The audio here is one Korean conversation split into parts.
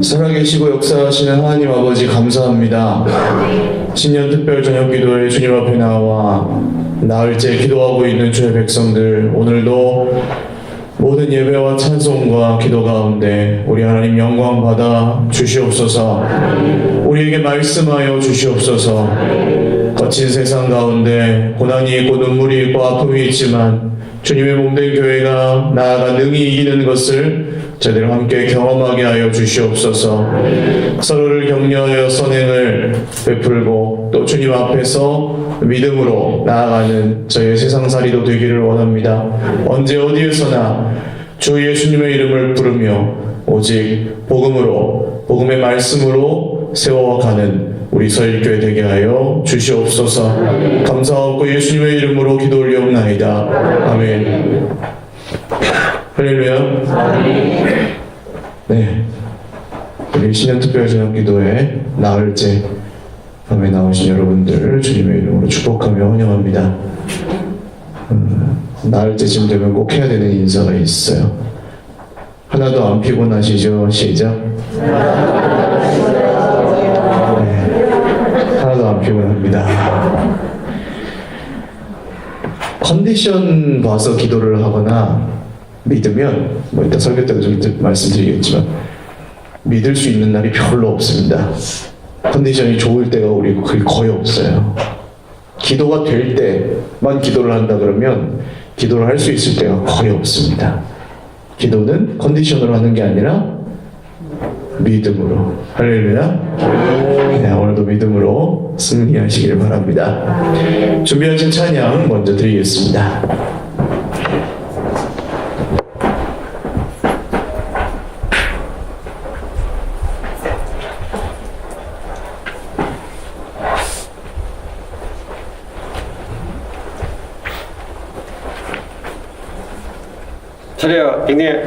살아계시고 역사하시는 하나님 아버지 감사합니다. 신년 특별 저녁 기도에 주님 앞에 나와 나흘째 기도하고 있는 주의 백성들, 오늘도 모든 예배와 찬송과 기도 가운데 우리 하나님 영광 받아 주시옵소서. 우리에게 말씀하여 주시옵소서. 거친 세상 가운데 고난이 있고 눈물이 있고 아픔이 있지만 주님의 몸된 교회가 나아가 능히 이기는 것을 저희들 함께 경험하게 하여 주시옵소서. 서로를 격려하여 선행을 베풀고 또 주님 앞에서 믿음으로 나아가는 저희의 세상살이도 되기를 원합니다. 언제 어디에서나 주 예수님의 이름을 부르며 오직 복음으로, 복음의 말씀으로 세워가는 우리 서일교회 되게 하여 주시옵소서. 감사하고 예수님의 이름으로 기도 올리옵나이다. 아멘. 할렐루야. 네, 우리 신년 특별 저녁 기도에 나흘째 밤에 나오신 여러분들 주님의 이름으로 축복하며 환영합니다. 나흘째쯤 되면 꼭 해야 되는 인사가 있어요. 하나도 안 피곤하시죠? 시작. 네, 하나도 안 피곤합니다. 컨디션 봐서 기도를 하거나 믿으면, 뭐 이따 설교 때도 좀 말씀드리겠지만, 믿을 수 있는 날이 별로 없습니다. 컨디션이 좋을 때가 우리 거의 없어요. 기도가 될 때만 기도를 한다 그러면 기도를 할 수 있을 때가 거의 없습니다. 기도는 컨디션으로 하는 게 아니라 믿음으로. 할렐루야. 네, 오늘도 믿음으로 승리하시길 바랍니다. 준비하신 찬양 먼저 드리겠습니다. 차례야, 닉네.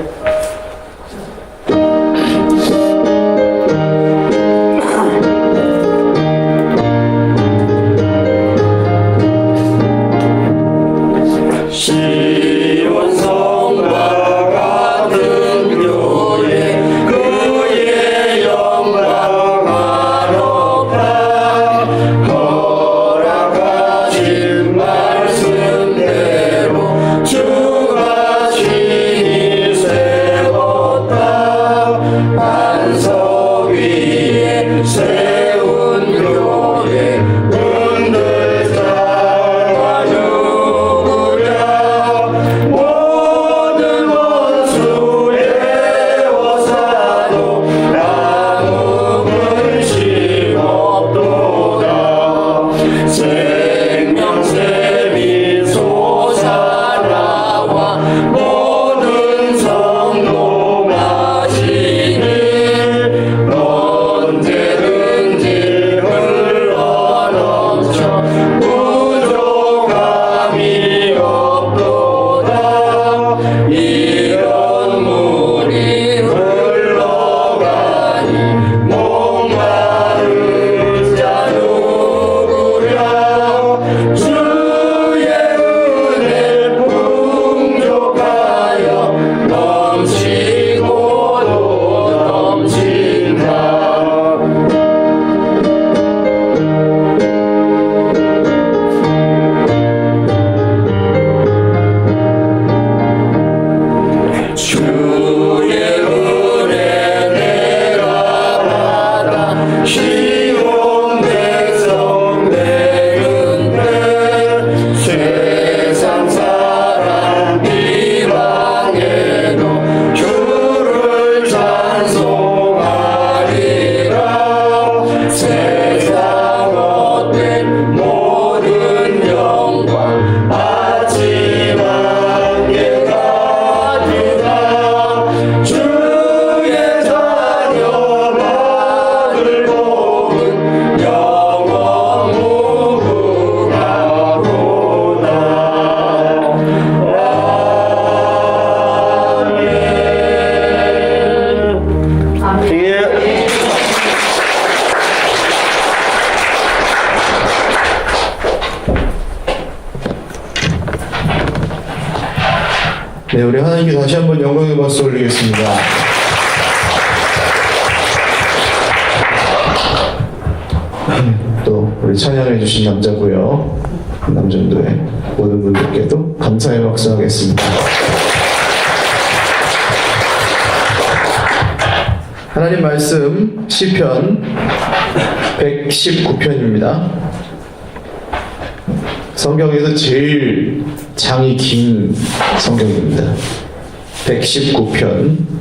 네, 우리 하나님께 다시 한번 영광의 박수 올리겠습니다. 우리 찬양해 주신 남자고요. 남전도의 모든 분들께도 감사의 박수 하겠습니다. 하나님 말씀 시편 119편입니다. 성경에서 제일 장이 긴 성경입니다. 119편.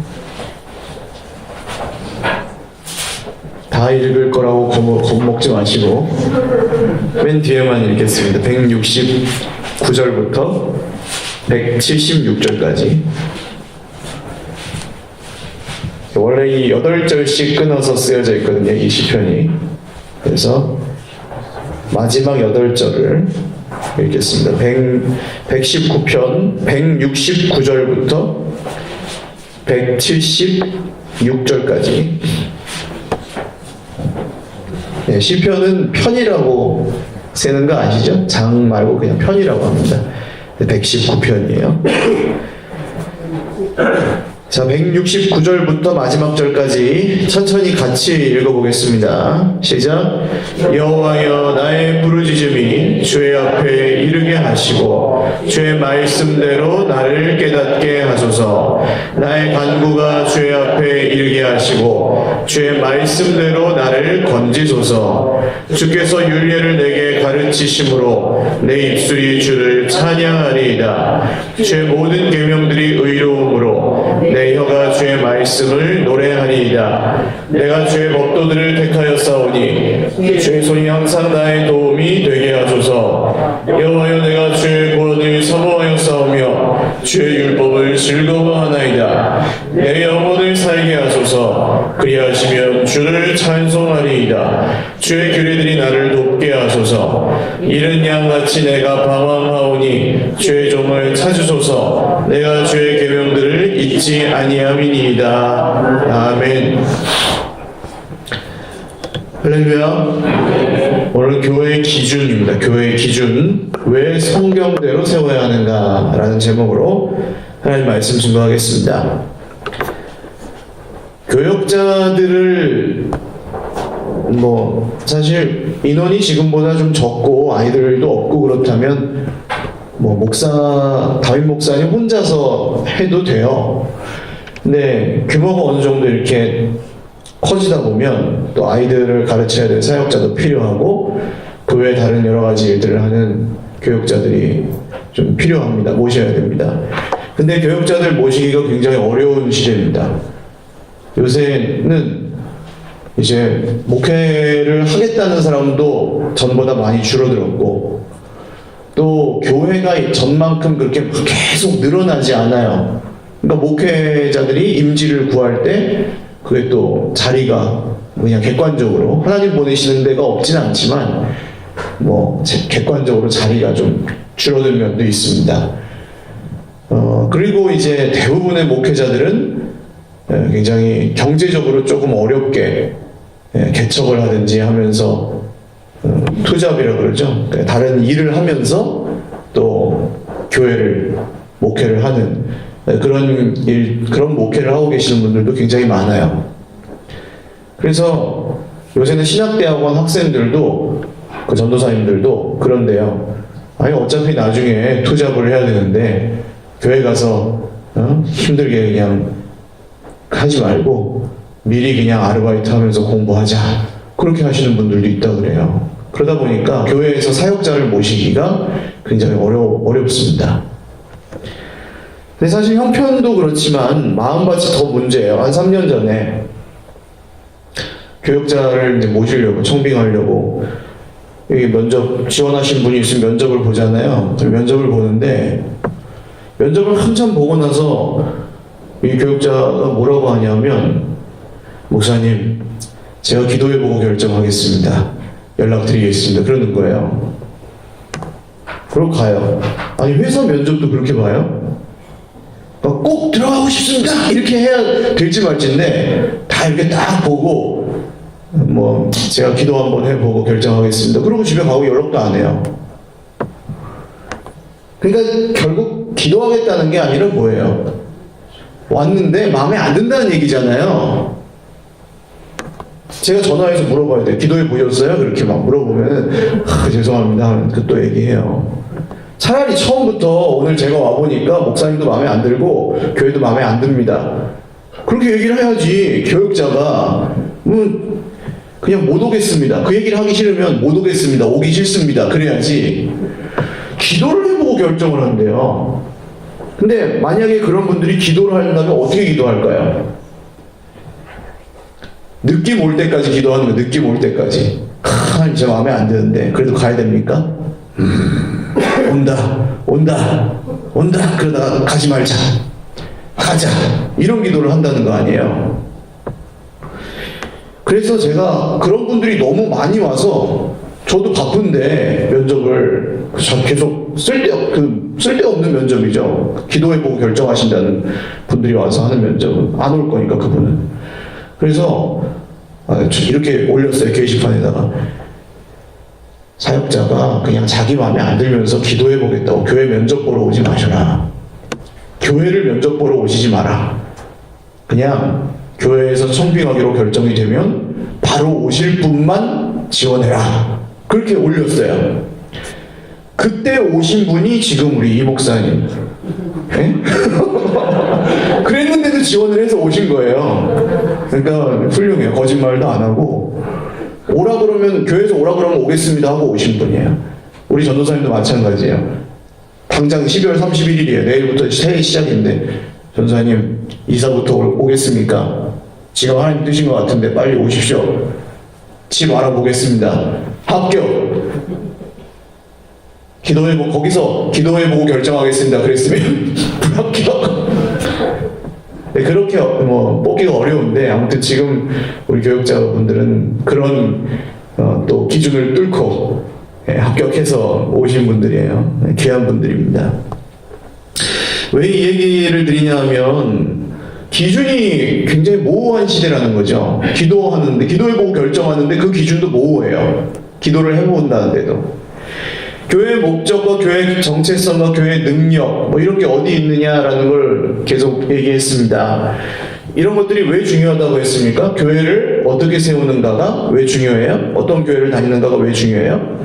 다 읽을 거라고 겁먹지 마시고 맨 뒤에만 읽겠습니다. 169절부터 176절까지. 원래 이 8절씩 끊어서 쓰여져 있거든요, 이 시편이. 그래서 마지막 8절을 읽겠습니다. 119편 169절부터 176절까지. 네, 시편은 편이라고 세는 거 아시죠? 장 말고 그냥 편이라고 합니다. 119편이에요. 자, 169절부터 마지막 절까지 천천히 같이 읽어보겠습니다. 시작. 여호와여, 나의 부르짖음이 주의 앞에 이르게 하시고 주의 말씀대로 나를 깨닫게 하소서. 나의 간구가 주의 앞에 이르게 하시고 주의 말씀대로 나를 건지소서. 주께서 율례를 내게 가르치심으로 내 입술이 주를 찬양하리이다. 주의 모든 계명들이 의로움으로 내 혀가 주의 말씀을 노래하리이다. 내가 주의 법도들을 택하여 싸우니 주의 손이 항상 나의 도움이 되게 하소서. 여호와여, 내가 주의 구원을 사모하여 싸우며 주의 율법을 즐거워하나이다. 내 영혼을 살게 하소서. 그리하시면 주를 찬송하리이다. 주의 규례들이 나를 돕게 하소서. 이른 양같이 내가 방황하오니 주의 종을 찾으소서. 내가 주의 계명들을 잊지 아니함이니이다. 아멘. 할렐루야. 오늘 교회의 기준입니다. 교회의 기준. 왜 성경대로 세워야 하는가라는 제목으로 하나님 말씀 증거하겠습니다. 교역자들을 사실 인원이 지금보다 좀 적고 아이들도 없고 그렇다면 담임 목사님 혼자서 해도 돼요. 근데 규모가 어느 정도 이렇게 커지다 보면 또 아이들을 가르쳐야 될 사역자도 필요하고 그 외에 다른 여러 가지 일들을 하는 교역자들이 좀 필요합니다. 모셔야 됩니다. 근데 교역자들 모시기가 굉장히 어려운 시대입니다. 요새는 이제 목회를 하겠다는 사람도 전보다 많이 줄어들었고 또 교회가 전만큼 그렇게 계속 늘어나지 않아요. 그러니까 목회자들이 임지를 구할 때 그게 또 자리가 그냥 객관적으로 하나님 보내시는 데가 없진 않지만 객관적으로 자리가 좀 줄어든 면도 있습니다. 그리고 이제 대부분의 목회자들은 굉장히 경제적으로 조금 어렵게 개척을 하든지 하면서 투잡이라고 그러죠. 다른 일을 하면서 또 교회를 목회를 하는 그런 목회를 하고 계시는 분들도 굉장히 많아요. 그래서 요새는 신학대학원 학생들도 그 전도사님들도 그런데요. 아니 어차피 나중에 투잡을 해야 되는데 교회 가서 힘들게 그냥 하지 말고 미리 그냥 아르바이트 하면서 공부하자. 그렇게 하시는 분들도 있다 그래요. 그러다 보니까 교회에서 사역자를 모시기가 굉장히 어렵습니다. 근데 사실 형편도 그렇지만 마음밭이 더 문제예요. 한 3년 전에 교역자를 이제 모시려고 청빙하려고 여기 면접 지원하신 분이 있으면 면접을 보잖아요. 면접을 보는데 면접을 한참 보고 나서 이 교역자가 뭐라고 하냐면 목사님 제가 기도해보고 결정하겠습니다. 연락드리겠습니다. 그러는 거예요. 그러고 가요. 아니 회사 면접도 그렇게 봐요? 꼭 들어가고 싶습니다. 이렇게 해야 될지 말지인데 다 이렇게 딱 보고 제가 기도 한번 해보고 결정하겠습니다. 그러고 집에 가고 연락도 안 해요. 그러니까 결국 기도하겠다는 게 아니라 뭐예요? 왔는데 마음에 안 든다는 얘기잖아요. 제가 전화해서 물어봐야 돼요. 기도해 보셨어요? 그렇게 막 물어보면은 죄송합니다 하면 또 얘기해요. 차라리 처음부터 오늘 제가 와보니까 목사님도 마음에 안 들고 교회도 마음에 안 듭니다. 그렇게 얘기를 해야지. 교역자가 그냥 못 오겠습니다. 그 얘기를 하기 싫으면 못 오겠습니다. 오기 싫습니다. 그래야지. 기도를 해보고 결정을 한대요. 근데 만약에 그런 분들이 기도를 한다면 어떻게 기도할까요? 느낌 올 때까지 기도하는 거예요. 느낌 올 때까지. 하나님 제 마음에 안 드는데 그래도 가야 됩니까? 온다. 그러다가 가지 말자. 가자. 이런 기도를 한다는 거 아니에요. 그래서 제가 그런 분들이 너무 많이 와서 저도 바쁜데 면접을 계속 쓸데없는 면접이죠. 기도해보고 결정하신다는 분들이 와서 하는 면접은 안 올 거니까 그분은. 그래서 이렇게 올렸어요. 게시판에다가 사역자가 그냥 자기 마음에 안 들면서 기도해보겠다고 교회 면접 보러 오지 마셔라. 교회를 면접 보러 오시지 마라. 그냥 교회에서 청빙하기로 결정이 되면 바로 오실 분만 지원해라. 그렇게 올렸어요. 그때 오신 분이 지금 우리 이 목사님. 예? 그랬는데도 지원을 해서 오신 거예요. 그러니까 훌륭해요. 거짓말도 안 하고 오라 그러면 교회에서 오라 그러면 오겠습니다 하고 오신 분이에요. 우리 전도사님도 마찬가지예요. 당장 12월 31일이에요. 내일부터 새해 시작인데 전도사님 이사부터 오겠습니까? 지금 하나님 뜨신 것 같은데 빨리 오십시오. 집 알아보겠습니다. 합격. 거기서 기도해보고 결정하겠습니다. 그랬으면 불합격. 네, 그렇게 뽑기가 어려운데 아무튼 지금 우리 교육자분들은 그런 또 기준을 뚫고 합격해서 오신 분들이에요. 귀한 분들입니다. 왜 이 얘기를 드리냐면 기준이 굉장히 모호한 시대라는 거죠. 기도해보고 결정하는데 그 기준도 모호해요. 기도를 해본다는데도. 교회의 목적과 교회의 정체성과 교회의 능력 이런 게 어디 있느냐라는 걸 계속 얘기했습니다. 이런 것들이 왜 중요하다고 했습니까? 교회를 어떻게 세우는가가 왜 중요해요? 어떤 교회를 다니는가가 왜 중요해요?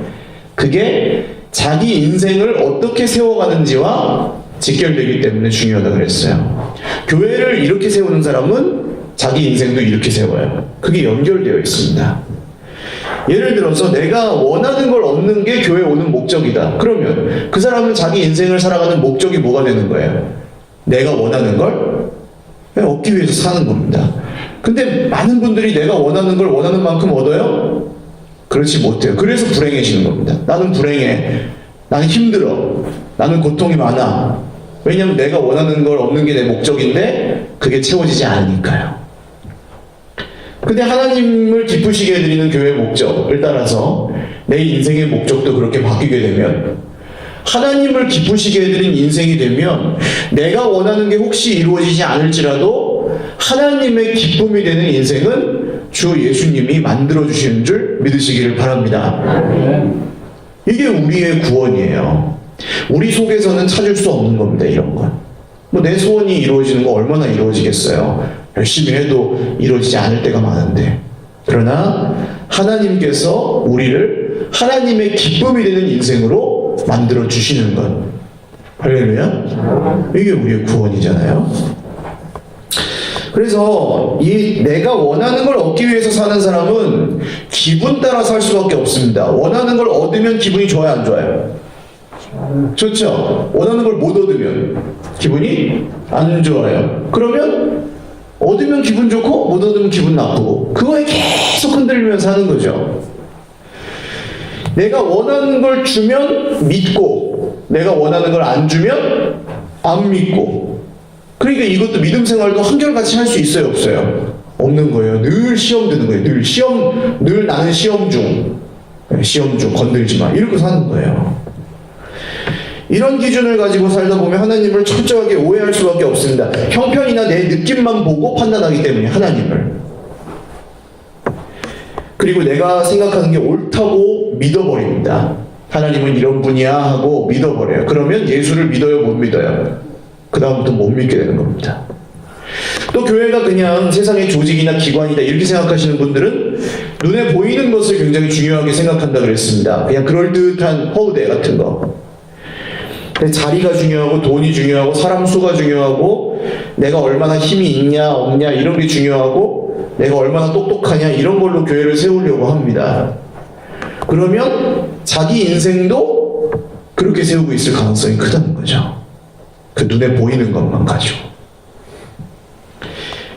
그게 자기 인생을 어떻게 세워가는지와 직결되기 때문에 중요하다고 그랬어요. 교회를 이렇게 세우는 사람은 자기 인생도 이렇게 세워요. 그게 연결되어 있습니다. 예를 들어서 내가 원하는 걸 얻는 게 교회에 오는 목적이다. 그러면 그 사람은 자기 인생을 살아가는 목적이 뭐가 되는 거예요? 내가 원하는 걸 얻기 위해서 사는 겁니다. 근데 많은 분들이 내가 원하는 걸 원하는 만큼 얻어요? 그렇지 못해요. 그래서 불행해지는 겁니다. 나는 불행해. 나는 힘들어. 나는 고통이 많아. 왜냐하면 내가 원하는 걸 얻는 게 내 목적인데 그게 채워지지 않으니까요. 근데 하나님을 기쁘시게 해드리는 교회의 목적을 따라서 내 인생의 목적도 그렇게 바뀌게 되면 하나님을 기쁘시게 해드린 인생이 되면 내가 원하는 게 혹시 이루어지지 않을지라도 하나님의 기쁨이 되는 인생은 주 예수님이 만들어주시는 줄 믿으시기를 바랍니다. 이게 우리의 구원이에요. 우리 속에서는 찾을 수 없는 겁니다. 이런 건. 내 소원이 이루어지는 거 얼마나 이루어지겠어요. 열심히 해도 이루어지지 않을 때가 많은데. 그러나 하나님께서 우리를 하나님의 기쁨이 되는 인생으로 만들어 주시는 것. 할렐루야. 이게 우리의 구원이잖아요. 그래서 내가 원하는 걸 얻기 위해서 사는 사람은 기분 따라 살 수밖에 없습니다. 원하는 걸 얻으면 기분이 좋아요, 안 좋아요? 좋죠? 원하는 걸 못 얻으면 기분이 안 좋아요. 그러면 얻으면 기분 좋고 못 얻으면 기분 나쁘고 그거에 계속 흔들리면서 사는 거죠. 내가 원하는 걸 주면 믿고 내가 원하는 걸 안 주면 안 믿고. 그러니까 이것도 믿음 생활도 한결같이 할 수 있어요, 없어요? 없는 거예요. 늘 시험 드는 거예요. 늘 나는 시험 중 건들지 마 이러고 사는 거예요. 이런 기준을 가지고 살다 보면 하나님을 철저하게 오해할 수밖에 없습니다. 형편이나 내 느낌만 보고 판단하기 때문에 하나님을. 그리고 내가 생각하는 게 옳다고 믿어버립니다. 하나님은 이런 분이야 하고 믿어버려요. 그러면 예수를 믿어요, 못 믿어요? 그 다음부터 못 믿게 되는 겁니다. 또 교회가 그냥 세상의 조직이나 기관이다 이렇게 생각하시는 분들은 눈에 보이는 것을 굉장히 중요하게 생각한다 그랬습니다. 그냥 그럴듯한 허우대 같은 거. 근데 자리가 중요하고 돈이 중요하고 사람 수가 중요하고 내가 얼마나 힘이 있냐 없냐 이런 게 중요하고 내가 얼마나 똑똑하냐 이런 걸로 교회를 세우려고 합니다. 그러면 자기 인생도 그렇게 세우고 있을 가능성이 크다는 거죠. 그 눈에 보이는 것만 가지고.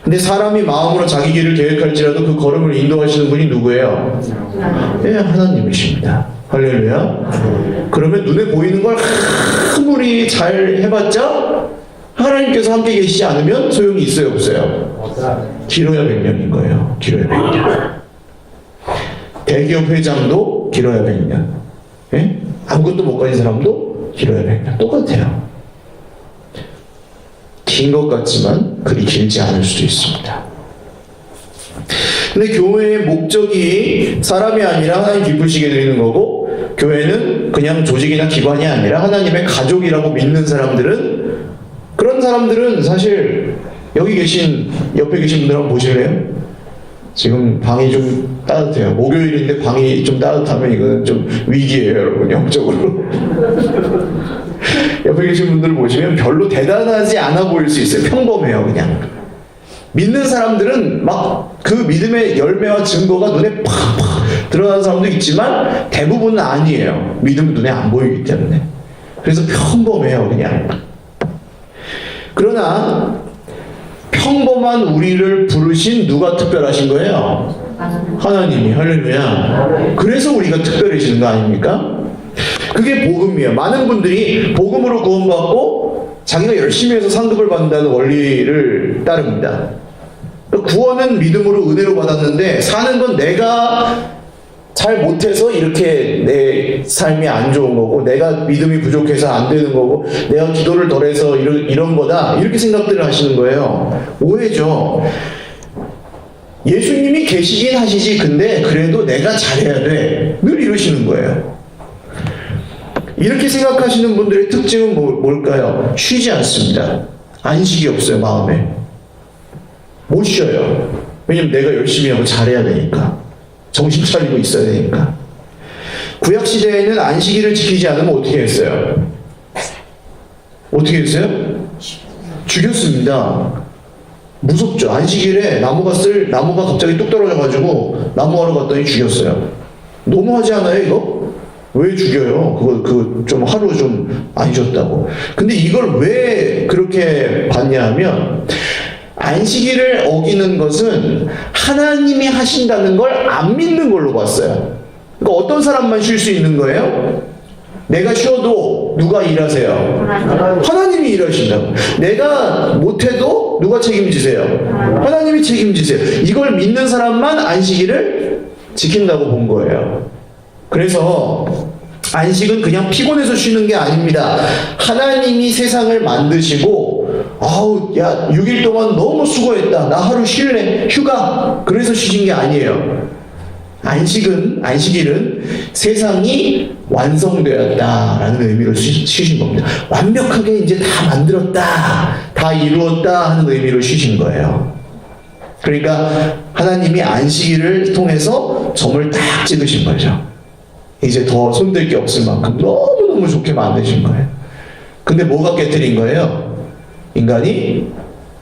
근데 사람이 마음으로 자기 길을 계획할지라도 그 걸음을 인도하시는 분이 누구예요? 예, 하나님이십니다. 할렐루야. 그러면 눈에 보이는 걸 아무리 잘 해봤자 하나님께서 함께 계시지 않으면 소용이 있어요, 없어요? 길어야 100년인 거예요. 길어야 100년. 대기업 회장도 길어야 100년. 예? 아무것도 못 가진 사람도 길어야 100년. 똑같아요. 긴 것 같지만 그리 길지 않을 수도 있습니다. 근데 교회의 목적이 사람이 아니라 하나님 기쁘시게 되는 거고, 교회는 그냥 조직이나 기관이 아니라 하나님의 가족이라고 믿는 사람들은, 그런 사람들은 사실 여기 계신 옆에 계신 분들 한번 보실래요? 지금 방이 좀 따뜻해요. 목요일인데 방이 좀 따뜻하면 이거는 좀 위기예요, 여러분. 영적으로. 옆에 계신 분들 보시면 별로 대단하지 않아 보일 수 있어요. 평범해요, 그냥. 믿는 사람들은 막 그 믿음의 열매와 증거가 눈에 팍팍 드러나는 사람도 있지만 대부분은 아니에요. 믿음은 눈에 안 보이기 때문에. 그래서 평범해요, 그냥. 그러나 평범한 우리를 부르신 누가 특별하신 거예요? 하나님이. 할렐루야. 그래서 우리가 특별해지는 거 아닙니까? 그게 복음이에요. 많은 분들이 복음으로 구원받고 자기가 열심히 해서 상급을 받는다는 원리를 따릅니다. 구원은 믿음으로 은혜로 받았는데 사는 건 내가 잘 못해서 이렇게 내 삶이 안 좋은 거고, 내가 믿음이 부족해서 안 되는 거고, 내가 기도를 덜해서 이런 거다 이렇게 생각들을 하시는 거예요. 오해죠. 예수님이 계시긴 하시지, 근데 그래도 내가 잘해야 돼 늘 이러시는 거예요. 이렇게 생각하시는 분들의 특징은 뭘까요? 쉬지 않습니다. 안식이 없어요, 마음에. 못 쉬어요. 왜냐면 내가 열심히 하고 잘해야 되니까. 정신 차리고 있어야 되니까. 구약시대에는 안식일을 지키지 않으면 어떻게 했어요? 어떻게 했어요? 죽였습니다. 무섭죠. 안식일에 나무가 갑자기 뚝 떨어져가지고 나무하러 갔더니 죽였어요. 너무하지 않아요, 이거? 왜 죽여요? 그거 좀 하루 좀 안 쉬었다고. 근데 이걸 왜 그렇게 봤냐 하면, 안식일을 어기는 것은 하나님이 하신다는 걸 안 믿는 걸로 봤어요. 그러니까 어떤 사람만 쉴 수 있는 거예요? 내가 쉬어도 누가 일하세요? 하나님이 일하신다고. 내가 못해도 누가 책임지세요? 하나님이 책임지세요. 이걸 믿는 사람만 안식일을 지킨다고 본 거예요. 그래서 안식은 그냥 피곤해서 쉬는 게 아닙니다. 하나님이 세상을 만드시고, 아우, 야, 6일 동안 너무 수고했다. 나 하루 쉴래. 휴가. 그래서 쉬신 게 아니에요. 안식일은 세상이 완성되었다라는 의미로 쉬신 겁니다. 완벽하게 이제 다 만들었다, 다 이루었다 하는 의미로 쉬신 거예요. 그러니까 하나님이 안식일을 통해서 점을 딱 찍으신 거죠. 이제 더 손댈 게 없을 만큼 너무너무 좋게 만드신 거예요. 근데 뭐가 깨트린 거예요? 인간이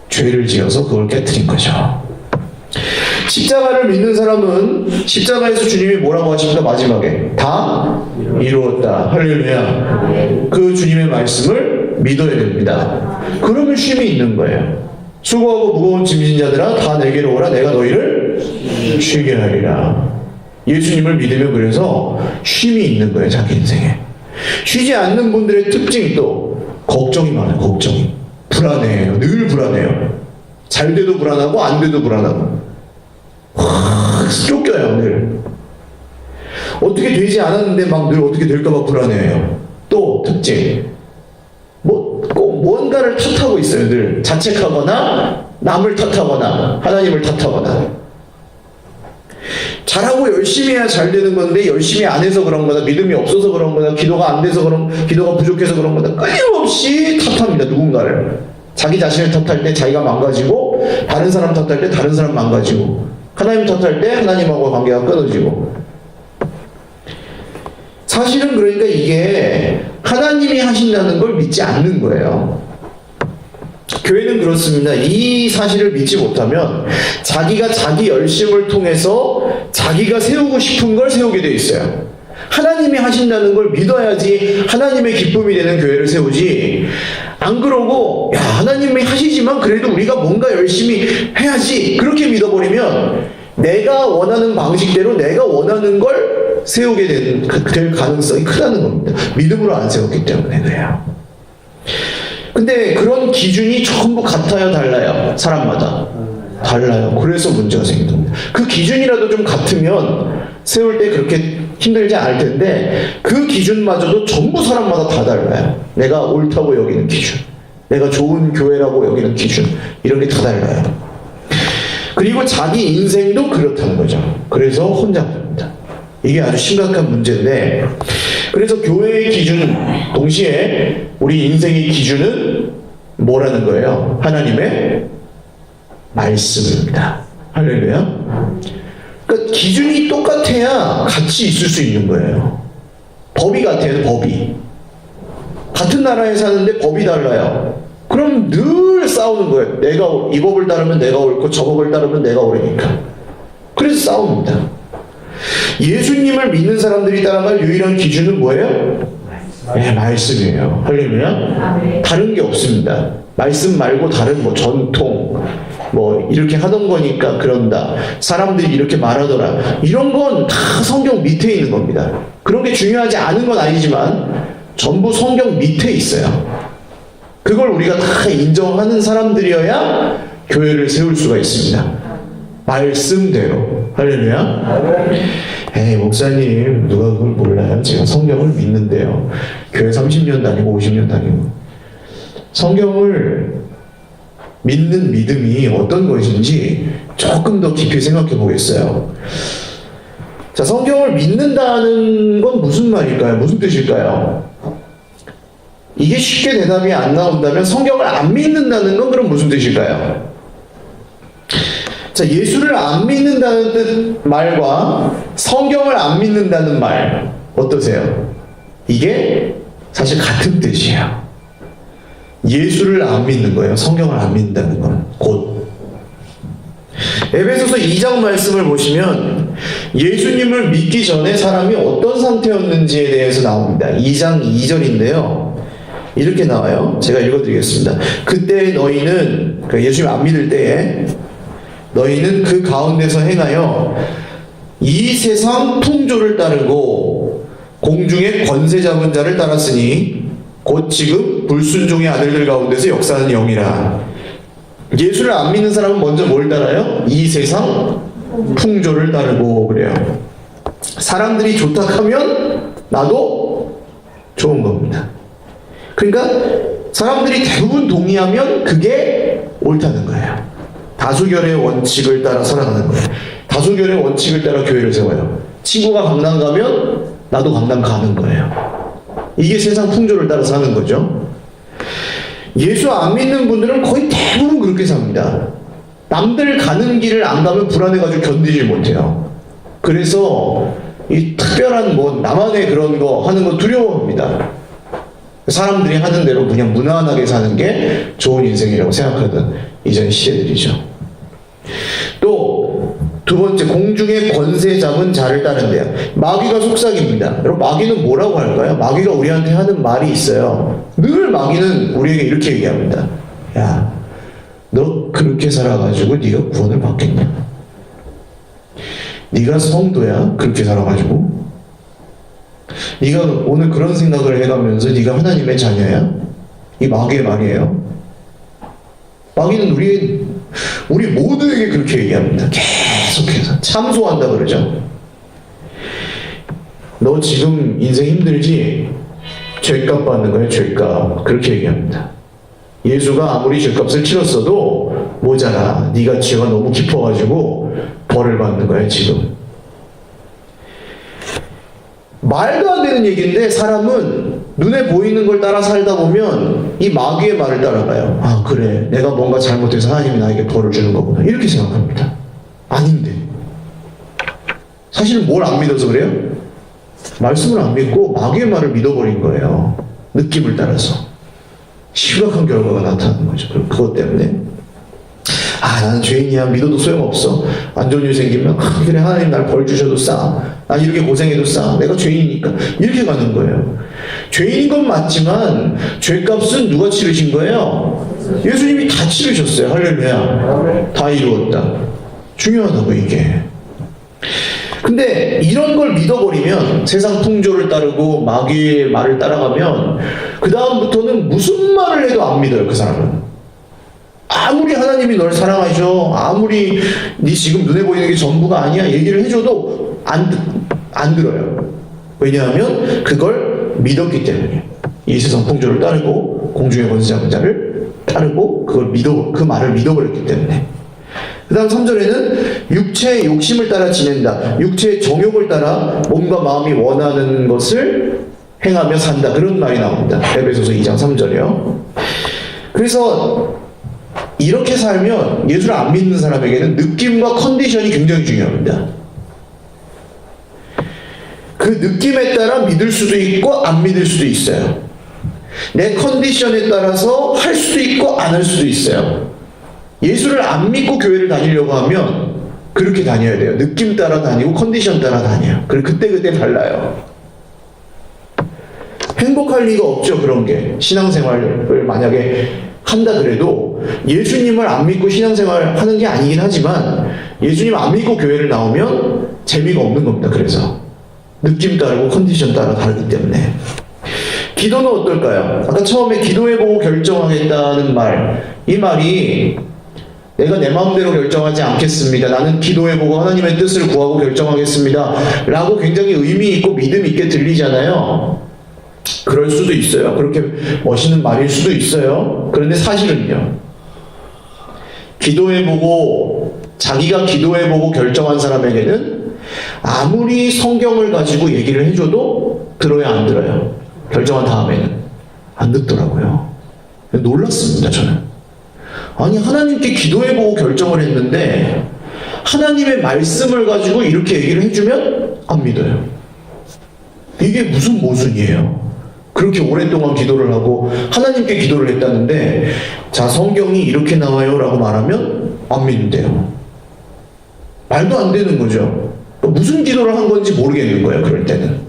죄를 지어서 그걸 깨트린 거죠. 십자가를 믿는 사람은 십자가에서 주님이 뭐라고 하십니까? 마지막에 다 이루었다. 할렐루야. 그 주님의 말씀을 믿어야 됩니다. 그러면 쉼이 있는 거예요. 수고하고 무거운 짐진 자들아 다 내게로 오라. 내가 너희를 쉬게 하리라. 예수님을 믿으면 그래서 쉼이 있는 거예요, 자기 인생에. 쉬지 않는 분들의 특징이 또 걱정이 많아요. 걱정이. 불안해요. 늘 불안해요. 잘 돼도 불안하고 안 돼도 불안하고. 확 쫓겨요, 늘. 어떻게 되지 않았는데 막 늘 어떻게 될까봐 불안해요. 또 특징. 꼭 뭔가를 탓하고 있어요, 늘. 자책하거나 남을 탓하거나 하나님을 탓하거나. 잘하고 열심히 해야 잘 되는 건데 열심히 안 해서 그런 거다, 믿음이 없어서 그런 거다, 기도가 안 돼서 기도가 부족해서 그런 거다, 끊임없이 탓합니다, 누군가를. 자기 자신을 탓할 때 자기가 망가지고, 다른 사람 탓할 때 다른 사람 망가지고, 하나님 탓할 때 하나님하고 관계가 끊어지고. 사실은 그러니까 이게 하나님이 하신다는 걸 믿지 않는 거예요. 교회는 그렇습니다. 이 사실을 믿지 못하면 자기가 자기 열심을 통해서 자기가 세우고 싶은 걸 세우게 돼 있어요. 하나님이 하신다는 걸 믿어야지 하나님의 기쁨이 되는 교회를 세우지, 안 그러고 야 하나님이 하시지만 그래도 우리가 뭔가 열심히 해야지 그렇게 믿어버리면 내가 원하는 방식대로 내가 원하는 걸 세우게 될 가능성이 크다는 겁니다. 믿음으로 안 세웠기 때문에 그래요. 근데 그런 기준이 전부 같아요, 달라요? 사람마다 달라요. 그래서 문제가 생기는 겁니다. 그 기준이라도 좀 같으면 세울 때 그렇게 힘들지 않을 텐데, 그 기준마저도 전부 사람마다 다 달라요. 내가 옳다고 여기는 기준, 내가 좋은 교회라고 여기는 기준, 이런 게 다 달라요. 그리고 자기 인생도 그렇다는 거죠. 그래서 혼잡합니다. 이게 아주 심각한 문제인데, 그래서 교회의 기준 동시에 우리 인생의 기준은 뭐라는 거예요? 하나님의 말씀입니다. 할렐루야. 그러니까 기준이 똑같아야 같이 있을 수 있는 거예요. 법이 같아요, 법이. 같은 나라에 사는데 법이 달라요. 그럼 늘 싸우는 거예요. 내가 이 법을 따르면 내가 옳고 저 법을 따르면 내가 옳으니까. 그래서 싸웁니다. 예수님을 믿는 사람들이 따라갈 유일한 기준은 뭐예요? 네, 말씀이에요. 할렐루야. 다른 게 없습니다. 말씀 말고 다른 뭐 전통, 뭐 이렇게 하던 거니까 그런다, 사람들이 이렇게 말하더라, 이런 건 다 성경 밑에 있는 겁니다. 그런 게 중요하지 않은 건 아니지만 전부 성경 밑에 있어요. 그걸 우리가 다 인정하는 사람들이어야 교회를 세울 수가 있습니다. 말씀대로. 할렐루야. 에이 목사님 누가 그걸 몰라요? 제가 성경을 믿는데요. 교회 30년 다니고 50년 다니고. 성경을 믿는 믿음이 어떤 것인지 조금 더 깊이 생각해 보겠어요. 자, 성경을 믿는다는 건 무슨 말일까요? 무슨 뜻일까요? 이게 쉽게 대답이 안 나온다면 성경을 안 믿는다는 건 그럼 무슨 뜻일까요? 자, 예수를 안 믿는다는 뜻 말과 성경을 안 믿는다는 말 어떠세요? 이게 사실 같은 뜻이에요. 예수를 안 믿는 거예요. 성경을 안 믿는다는 건 곧. 에베소서 2장 말씀을 보시면 예수님을 믿기 전에 사람이 어떤 상태였는지에 대해서 나옵니다. 2장 2절인데요. 이렇게 나와요. 제가 읽어드리겠습니다. 그때 너희는, 그러니까 예수님 안 믿을 때에 너희는 그 가운데서 행하여 이 세상 풍조를 따르고 공중의 권세 잡은 자를 따랐으니 곧 지금 불순종의 아들들 가운데서 역사하는 영이라. 예수를 안 믿는 사람은 먼저 뭘 따라요? 이 세상 풍조를 따르고 그래요. 사람들이 좋다 하면 나도 좋은 겁니다. 그러니까 사람들이 대부분 동의하면 그게 옳다는 거예요. 다수결의 원칙을 따라 살아가는 거예요. 다수결의 원칙을 따라 교회를 세워요. 친구가 강남 가면 나도 강남 가는 거예요. 이게 세상 풍조를 따라 사는 거죠. 예수 안 믿는 분들은 거의 대부분 그렇게 삽니다. 남들 가는 길을 안 가면 불안해가지고 견디질 못해요. 그래서 이 특별한 뭐 나만의 그런 거 하는 거 두려워합니다. 사람들이 하는 대로 그냥 무난하게 사는 게 좋은 인생이라고 생각하던 이전 시대들이죠. 또 두 번째, 공중의 권세 잡은 자를 따른대요. 마귀가 속삭입니다. 여러분, 마귀는 뭐라고 할까요? 마귀가 우리한테 하는 말이 있어요. 늘 마귀는 우리에게 이렇게 얘기합니다. 야, 너 그렇게 살아가지고 네가 구원을 받겠냐? 네가 성도야? 그렇게 살아가지고? 네가 오늘 그런 생각을 해가면서 네가 하나님의 자녀야? 이 마귀의 말이에요. 마귀는 우리 모두에게 그렇게 얘기합니다. 계속해서 참소한다 그러죠. 너 지금 인생 힘들지? 죄값 받는 거야, 죄값. 그렇게 얘기합니다. 예수가 아무리 죄값을 치렀어도 모자라. 네가 죄가 너무 깊어가지고 벌을 받는 거야 지금. 말도 안 되는 얘기인데 사람은 눈에 보이는 걸 따라 살다 보면 이 마귀의 말을 따라가요. 아, 그래. 내가 뭔가 잘못해서 하나님이 나에게 벌을 주는 거구나. 이렇게 생각합니다. 아닌데. 사실은 뭘 안 믿어서 그래요? 말씀을 안 믿고 마귀의 말을 믿어버린 거예요. 느낌을 따라서. 심각한 결과가 나타나는 거죠. 그것 때문에. 아, 나는 죄인이야. 믿어도 소용없어. 안 좋은 일 생기면, 아, 그래, 하나님 날 벌 주셔도 싸. 난 이렇게 고생해도 싸. 내가 죄인이니까. 이렇게 가는 거예요. 죄인인 건 맞지만, 죄값은 누가 치르신 거예요? 예수님이 다 치르셨어요. 할렐루야. 다 이루었다. 중요하다고, 이게. 근데 이런 걸 믿어버리면, 세상 풍조를 따르고 마귀의 말을 따라가면, 그다음부터는 무슨 말을 해도 안 믿어요, 그 사람은. 아무리 하나님이 널 사랑하셔, 아무리 네 지금 눈에 보이는 게 전부가 아니야 얘기를 해줘도 안 들어요. 왜냐하면 그걸 믿었기 때문에. 이 세상 풍조를 따르고 공중의 권세자는 자를 따르고 그 말을 믿어버렸기 때문에. 그 다음 3절에는 육체의 욕심을 따라 지낸다. 육체의 정욕을 따라 몸과 마음이 원하는 것을 행하며 산다. 그런 말이 나옵니다. 에베소서 2장 3절이요. 그래서 이렇게 살면 예수를 안 믿는 사람에게는 느낌과 컨디션이 굉장히 중요합니다. 그 느낌에 따라 믿을 수도 있고 안 믿을 수도 있어요. 내 컨디션에 따라서 할 수도 있고 안 할 수도 있어요. 예수를 안 믿고 교회를 다니려고 하면 그렇게 다녀야 돼요. 느낌 따라 다니고 컨디션 따라 다녀요. 그리고 그때그때 달라요. 행복할 리가 없죠. 그런 게. 신앙생활을 만약에 한다 그래도 예수님을 안 믿고 신앙생활 하는 게 아니긴 하지만 예수님 안 믿고 교회를 나오면 재미가 없는 겁니다. 그래서 느낌 따르고 컨디션 따라 다르기 때문에. 기도는 어떨까요? 아까 처음에 기도해보고 결정하겠다는 말, 이 말이 내가 내 마음대로 결정하지 않겠습니다. 나는 기도해보고 하나님의 뜻을 구하고 결정하겠습니다. 라고 굉장히 의미 있고 믿음 있게 들리잖아요. 그럴 수도 있어요. 그렇게 멋있는 말일 수도 있어요. 그런데 사실은요. 기도해보고 자기가 기도해보고 결정한 사람에게는 아무리 성경을 가지고 얘기를 해줘도 들어야 안 들어요. 결정한 다음에는 안 듣더라고요. 놀랐습니다. 저는. 아니 하나님께 기도해보고 결정을 했는데 하나님의 말씀을 가지고 이렇게 얘기를 해주면 안 믿어요. 이게 무슨 모순이에요? 그렇게 오랫동안 기도를 하고 하나님께 기도를 했다는데 자 성경이 이렇게 나와요 라고 말하면 안 믿는데요. 말도 안 되는 거죠. 무슨 기도를 한 건지 모르겠는 거예요. 그럴 때는.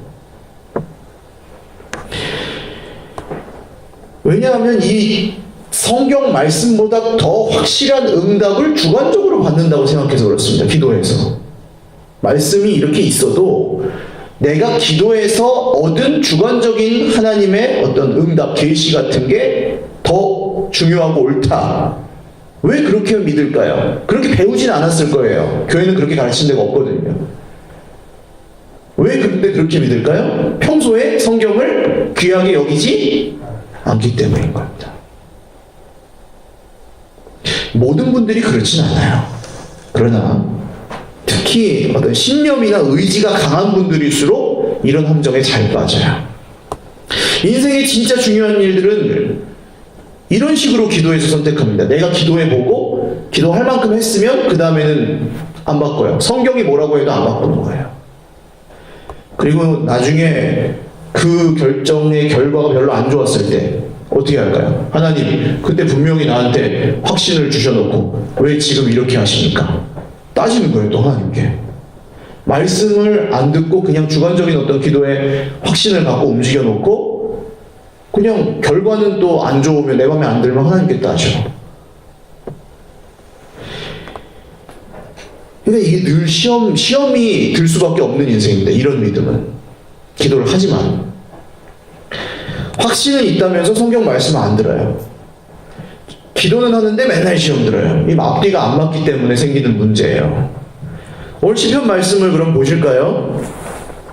왜냐하면 이 성경 말씀보다 더 확실한 응답을 주관적으로 받는다고 생각해서 그렇습니다. 기도해서. 말씀이 이렇게 있어도 내가 기도해서 얻은 주관적인 하나님의 어떤 응답, 계시 같은 게 더 중요하고 옳다. 왜 그렇게 믿을까요? 그렇게 배우진 않았을 거예요. 교회는 그렇게 가르친 데가 없거든요. 왜 근데 그렇게 믿을까요? 평소에 성경을 귀하게 여기지 않기 때문인 겁니다. 모든 분들이 그렇진 않아요. 그러나 특히 어떤 신념이나 의지가 강한 분들일수록 이런 함정에 잘 빠져요. 인생의 진짜 중요한 일들은 이런 식으로 기도해서 선택합니다. 내가 기도해보고 기도할 만큼 했으면 그 다음에는 안 바꿔요. 성경이 뭐라고 해도 안 바꾸는 거예요. 그리고 나중에 그 결정의 결과가 별로 안 좋았을 때 어떻게 할까요? 하나님 그때 분명히 나한테 확신을 주셔놓고 왜 지금 이렇게 하십니까? 따지는 거예요. 또 하나님께. 말씀을 안 듣고 그냥 주관적인 어떤 기도에 확신을 갖고 움직여 놓고 그냥 결과는 또 안 좋으면 내 맘에 안 들면 하나님께 따져. 그러니까 이게 늘 시험이 들 수밖에 없는 인생입니다. 이런 믿음은. 기도를 하지만 확신은 있다면서 성경 말씀을 안 들어요. 기도는 하는데 맨날 시험 들어요. 이 앞뒤가 안 맞기 때문에 생기는 문제예요. 오늘 시편 말씀을 그럼 보실까요?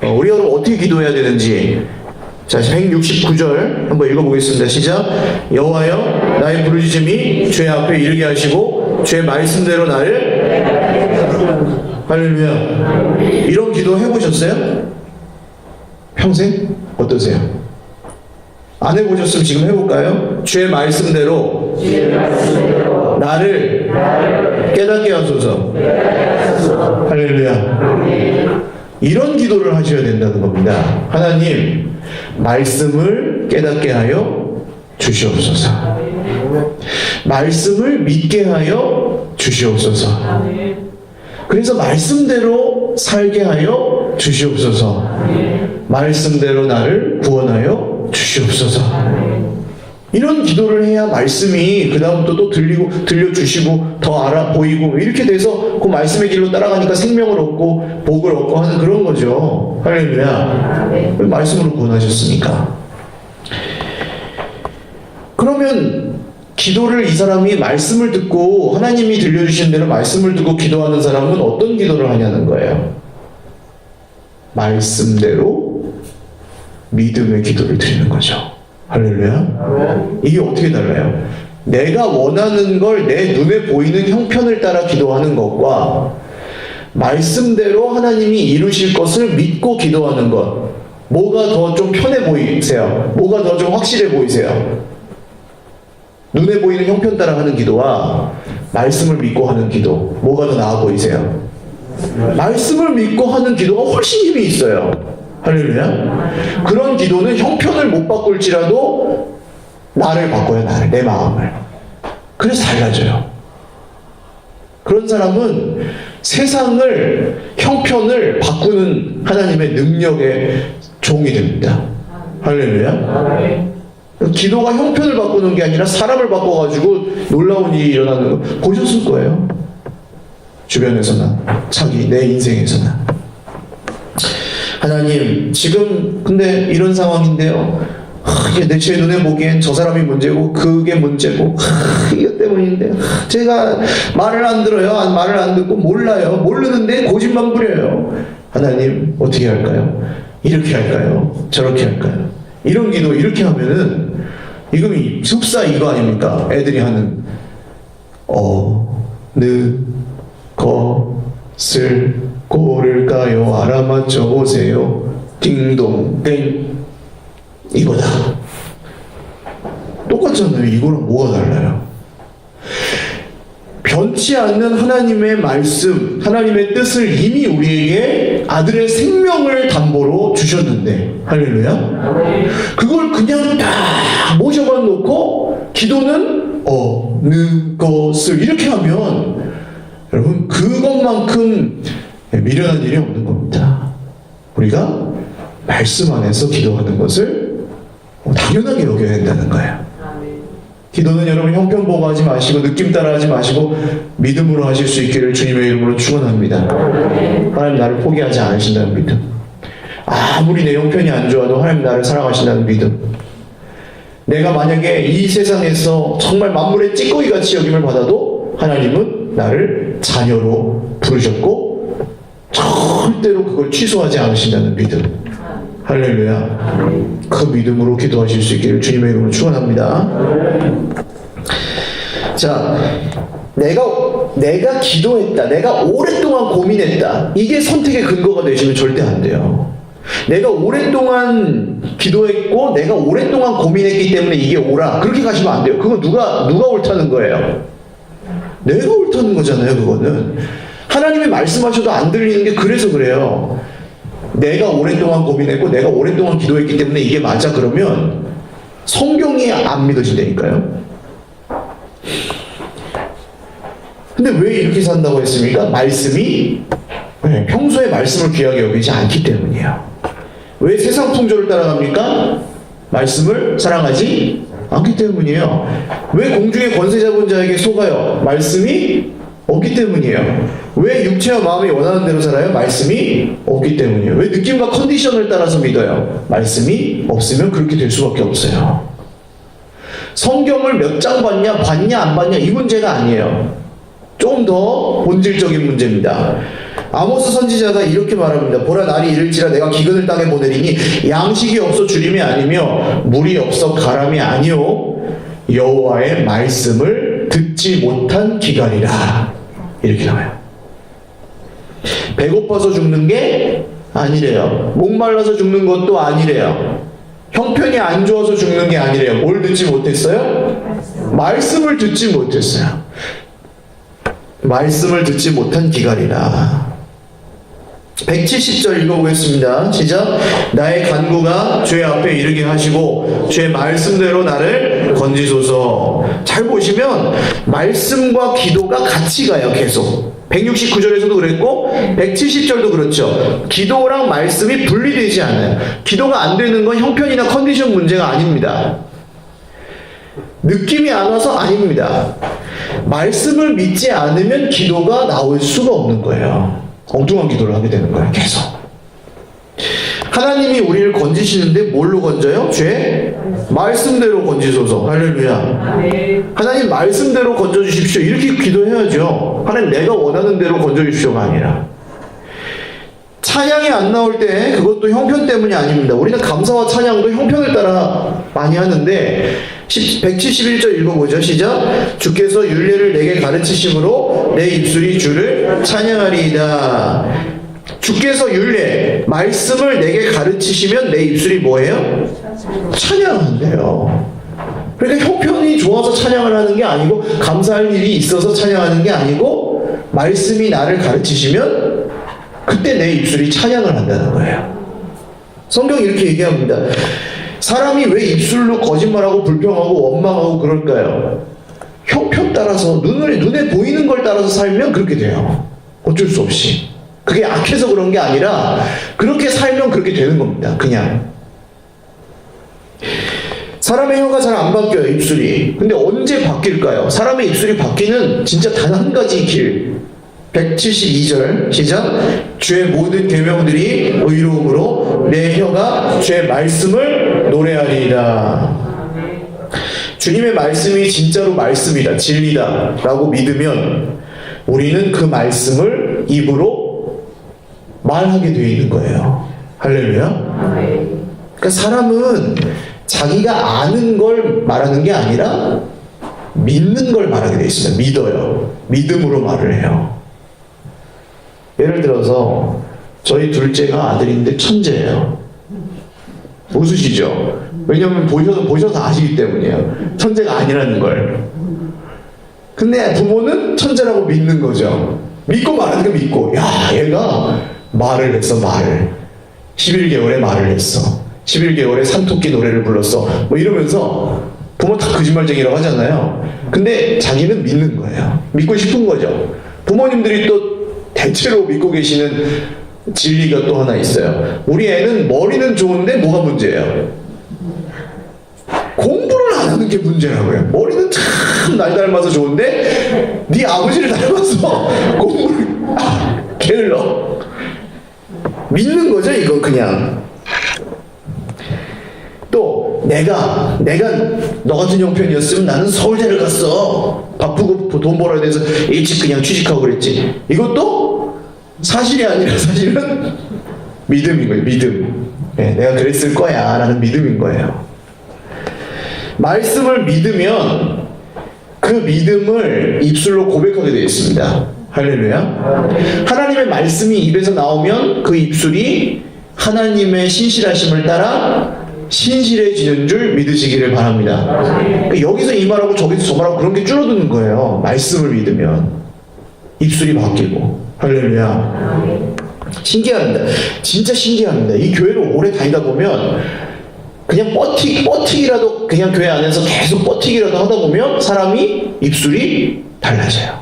우리가 그럼 어떻게 기도해야 되는지. 자, 169절 한번 읽어보겠습니다. 시작. 여호와여 나의 부르짖음이 주의 앞에 이르게 하시고 주의 말씀대로 나를 할렐루야. 이런 기도 해보셨어요? 평생? 어떠세요? 안 해보셨으면 지금 해볼까요? 주의 말씀대로 나를 깨닫게 하소서. 할렐루야. 이런 기도를 하셔야 된다는 겁니다. 하나님, 말씀을 깨닫게 하여 주시옵소서. 말씀을 믿게 하여 주시옵소서. 그래서 말씀대로 살게 하여 주시옵소서. 말씀대로 나를 구원하여 주시옵소서. 이런 기도를 해야 말씀이 그 다음부터 또 들려주시고 더 알아 보이고 이렇게 돼서 그 말씀의 길로 따라가니까 생명을 얻고 복을 얻고 하는 그런 거죠. 할렐루야. 말씀으로 구원하셨으니까. 그러면 기도를 이 사람이 말씀을 듣고 하나님이 들려주신 대로 말씀을 듣고 기도하는 사람은 어떤 기도를 하냐는 거예요. 말씀대로 믿음의 기도를 드리는 거죠. 할렐루야. 이게 어떻게 달라요? 내가 원하는 걸 내 눈에 보이는 형편을 따라 기도하는 것과 말씀대로 하나님이 이루실 것을 믿고 기도하는 것, 뭐가 더 좀 편해 보이세요? 뭐가 더 좀 확실해 보이세요? 눈에 보이는 형편 따라 하는 기도와 말씀을 믿고 하는 기도, 뭐가 더 나아 보이세요? 말씀을 믿고 하는 기도가 훨씬 힘이 있어요. 할렐루야. 그런 기도는 형편을 못 바꿀지라도 나를 바꿔요. 나를, 내 마음을. 그래서 달라져요. 그런 사람은 세상을, 형편을 바꾸는 하나님의 능력의 종이 됩니다. 할렐루야. 기도가 형편을 바꾸는 게 아니라 사람을 바꿔가지고 놀라운 일이 일어나는 거 보셨을 거예요. 주변에서나 자기 내 인생에서나. 하나님, 지금 근데 이런 상황인데요. 이게 제 눈에 보기엔 저 사람이 문제고 그게 문제고 이것 때문인데 제가 말을 안 들어요. 말을 안 듣고 몰라요. 모르는데 고집만 부려요. 하나님, 어떻게 할까요? 이렇게 할까요? 저렇게 할까요? 이런 기도 이렇게 하면은 이금이 습사 이거 아닙니까? 애들이 하는 어느 것을 고를까요? 알아맞혀 보세요. 띵동땡. 이거다. 똑같잖아요. 이거랑 뭐가 달라요? 변치 않는 하나님의 말씀, 하나님의 뜻을 이미 우리에게 아들의 생명을 담보로 주셨는데, 할렐루야. 그걸 그냥 딱 모셔만 놓고 기도는 어느 것을 이렇게 하면 여러분 그것만큼 미련한 일이 없는 겁니다. 우리가 말씀 안에서 기도하는 것을 당연하게 여겨야 된다는 거예요. 기도는 여러분 형편 보고 하지 마시고 느낌 따라 하지 마시고 믿음으로 하실 수 있기를 주님의 이름으로 축원합니다. 하나님 나를 포기하지 않으신다는 믿음. 아무리 내 형편이 안 좋아도 하나님 나를 사랑하신다는 믿음. 내가 만약에 이 세상에서 정말 만물의 찌꺼기같이 여김을 받아도 하나님은 나를 자녀로 부르셨고 절대로 그걸 취소하지 않으신다는 믿음. 할렐루야. 그 믿음으로 기도하실 수 있기를 주님의 이름으로 축원합니다. 자, 내가 기도했다. 내가 오랫동안 고민했다. 이게 선택의 근거가 되시면 절대 안 돼요. 내가 오랫동안 기도했고 내가 오랫동안 고민했기 때문에 이게 옳아. 그렇게 가시면 안 돼요. 그건 누가 옳다는 거예요? 내가 옳다는 거잖아요. 그거는 하나님이 말씀하셔도 안 들리는 게 그래서 그래요. 내가 오랫동안 고민했고 내가 오랫동안 기도했기 때문에 이게 맞아. 그러면 성경이 안 믿어진다니까요. 근데 왜 이렇게 산다고 했습니까? 말씀이 평소에 말씀을 귀하게 여기지 않기 때문이에요. 왜 세상 풍조를 따라갑니까? 말씀을 사랑하지 않기 때문이에요. 왜 공중의 권세 잡은 자에게 속아요? 말씀이 없기 때문이에요. 왜 육체와 마음이 원하는 대로 살아요? 말씀이 없기 때문이에요. 왜 느낌과 컨디션을 따라서 믿어요? 말씀이 없으면 그렇게 될 수밖에 없어요. 성경을 몇 장 봤냐 안 봤냐 이 문제가 아니에요. 좀 더 본질적인 문제입니다. 아모스 선지자가 이렇게 말합니다. 보라 날이 이를지라 내가 기근을 땅에 보내리니 양식이 없어 주림이 아니며 물이 없어 가람이 아니요 여호와의 말씀을 듣지 못한 기간이라. 이렇게 나와요. 배고파서 죽는 게 아니래요. 목말라서 죽는 것도 아니래요. 형편이 안 좋아서 죽는 게 아니래요. 뭘 듣지 못했어요? 말씀을 듣지 못했어요. 말씀을 듣지 못한 기갈이라. 170절 읽어보겠습니다. 시작. 나의 간구가 주의 앞에 이르게 하시고 주의 말씀대로 나를 건지소서. 잘 보시면 말씀과 기도가 같이 가요. 계속 169절에서도 그랬고 170절도 그렇죠. 기도랑 말씀이 분리되지 않아요. 기도가 안 되는 건 형편이나 컨디션 문제가 아닙니다. 느낌이 안 와서 아닙니다. 말씀을 믿지 않으면 기도가 나올 수가 없는 거예요. 엉뚱한 기도를 하게 되는 거예요. 계속. 하나님이 우리를 건지시는데 뭘로 건져요? 죄? 말씀대로 건지소서. 할렐루야. 하나님 말씀대로 건져주십시오. 이렇게 기도해야죠. 하나님 내가 원하는 대로 건져주십시오가 아니라. 찬양이 안 나올 때 그것도 형편 때문이 아닙니다. 우리는 감사와 찬양도 형편을 따라 많이 하는데 171절 읽어보죠. 시작. 주께서 율례를 내게 가르치심으로 내 입술이 주를 찬양하리이다. 주께서 율례, 말씀을 내게 가르치시면 내 입술이 뭐예요? 찬양한대요. 그러니까 형편이 좋아서 찬양을 하는 게 아니고 감사할 일이 있어서 찬양하는 게 아니고 말씀이 나를 가르치시면 그때 내 입술이 찬양을 한다는 거예요. 성경이 이렇게 얘기합니다. 사람이 왜 입술로 거짓말하고 불평하고 원망하고 그럴까요? 형편 따라서 눈에 보이는 걸 따라서 살면 그렇게 돼요. 어쩔 수 없이. 그게 악해서 그런 게 아니라 그렇게 살면 그렇게 되는 겁니다. 그냥. 사람의 혀가 잘 안 바뀌어요. 입술이. 근데 언제 바뀔까요? 사람의 입술이 바뀌는 진짜 단 한 가지 길. 172절 시작. 주의 모든 계명들이 의로움으로 내 혀가 주의 말씀을 노래하리이다. 주님의 말씀이 진짜로 말씀이다, 진리다 라고 믿으면 우리는 그 말씀을 입으로 말하게 되어 있는 거예요. 할렐루야. 그러니까 사람은 자기가 아는 걸 말하는 게 아니라 믿는 걸 말하게 되어 있습니다. 믿어요. 믿음으로 말을 해요. 예를 들어서 저희 둘째가 아들인데 천재예요. 웃으시죠? 왜냐면 보셔서 아시기 때문이에요. 천재가 아니라는 걸. 근데 부모는 천재라고 믿는 거죠. 믿고 말하는 거 믿고, 야, 얘가 말을 했어, 말을. 11개월에 말을 했어. 11개월에 산토끼 노래를 불렀어. 뭐 이러면서 부모 다 거짓말쟁이라고 하잖아요. 근데 자기는 믿는 거예요. 믿고 싶은 거죠. 부모님들이 또 대체로 믿고 계시는 진리가 또 하나 있어요. 우리 애는 머리는 좋은데 뭐가 문제예요? 공부를 안 하는 게 문제라고요. 머리는 참 날 닮아서 좋은데 네 아버지를 닮아서 공부를 게을러. 믿는 거죠, 이건 그냥. 또 내가 너 같은 형편이었으면 나는 서울대를 갔어. 바쁘고 돈 벌어야 돼서 일찍 그냥 취직하고 그랬지. 이것도 사실이 아니라 사실은 믿음인 거예요. 믿음. 네, 내가 그랬을 거야 라는 믿음인 거예요. 말씀을 믿으면 그 믿음을 입술로 고백하게 되어 있습니다. 할렐루야. 하나님의 말씀이 입에서 나오면 그 입술이 하나님의 신실하심을 따라 신실해지는 줄 믿으시기를 바랍니다. 그러니까 여기서 이 말하고 저기서 저 말하고 그런 게 줄어드는 거예요. 말씀을 믿으면 입술이 바뀌고. 할렐루야. 신기합니다. 진짜 신기합니다. 이 교회를 오래 다니다 보면 그냥 뻗튀기라도 그냥 교회 안에서 계속 뻗튀기라도 하다 보면 사람이 입술이 달라져요.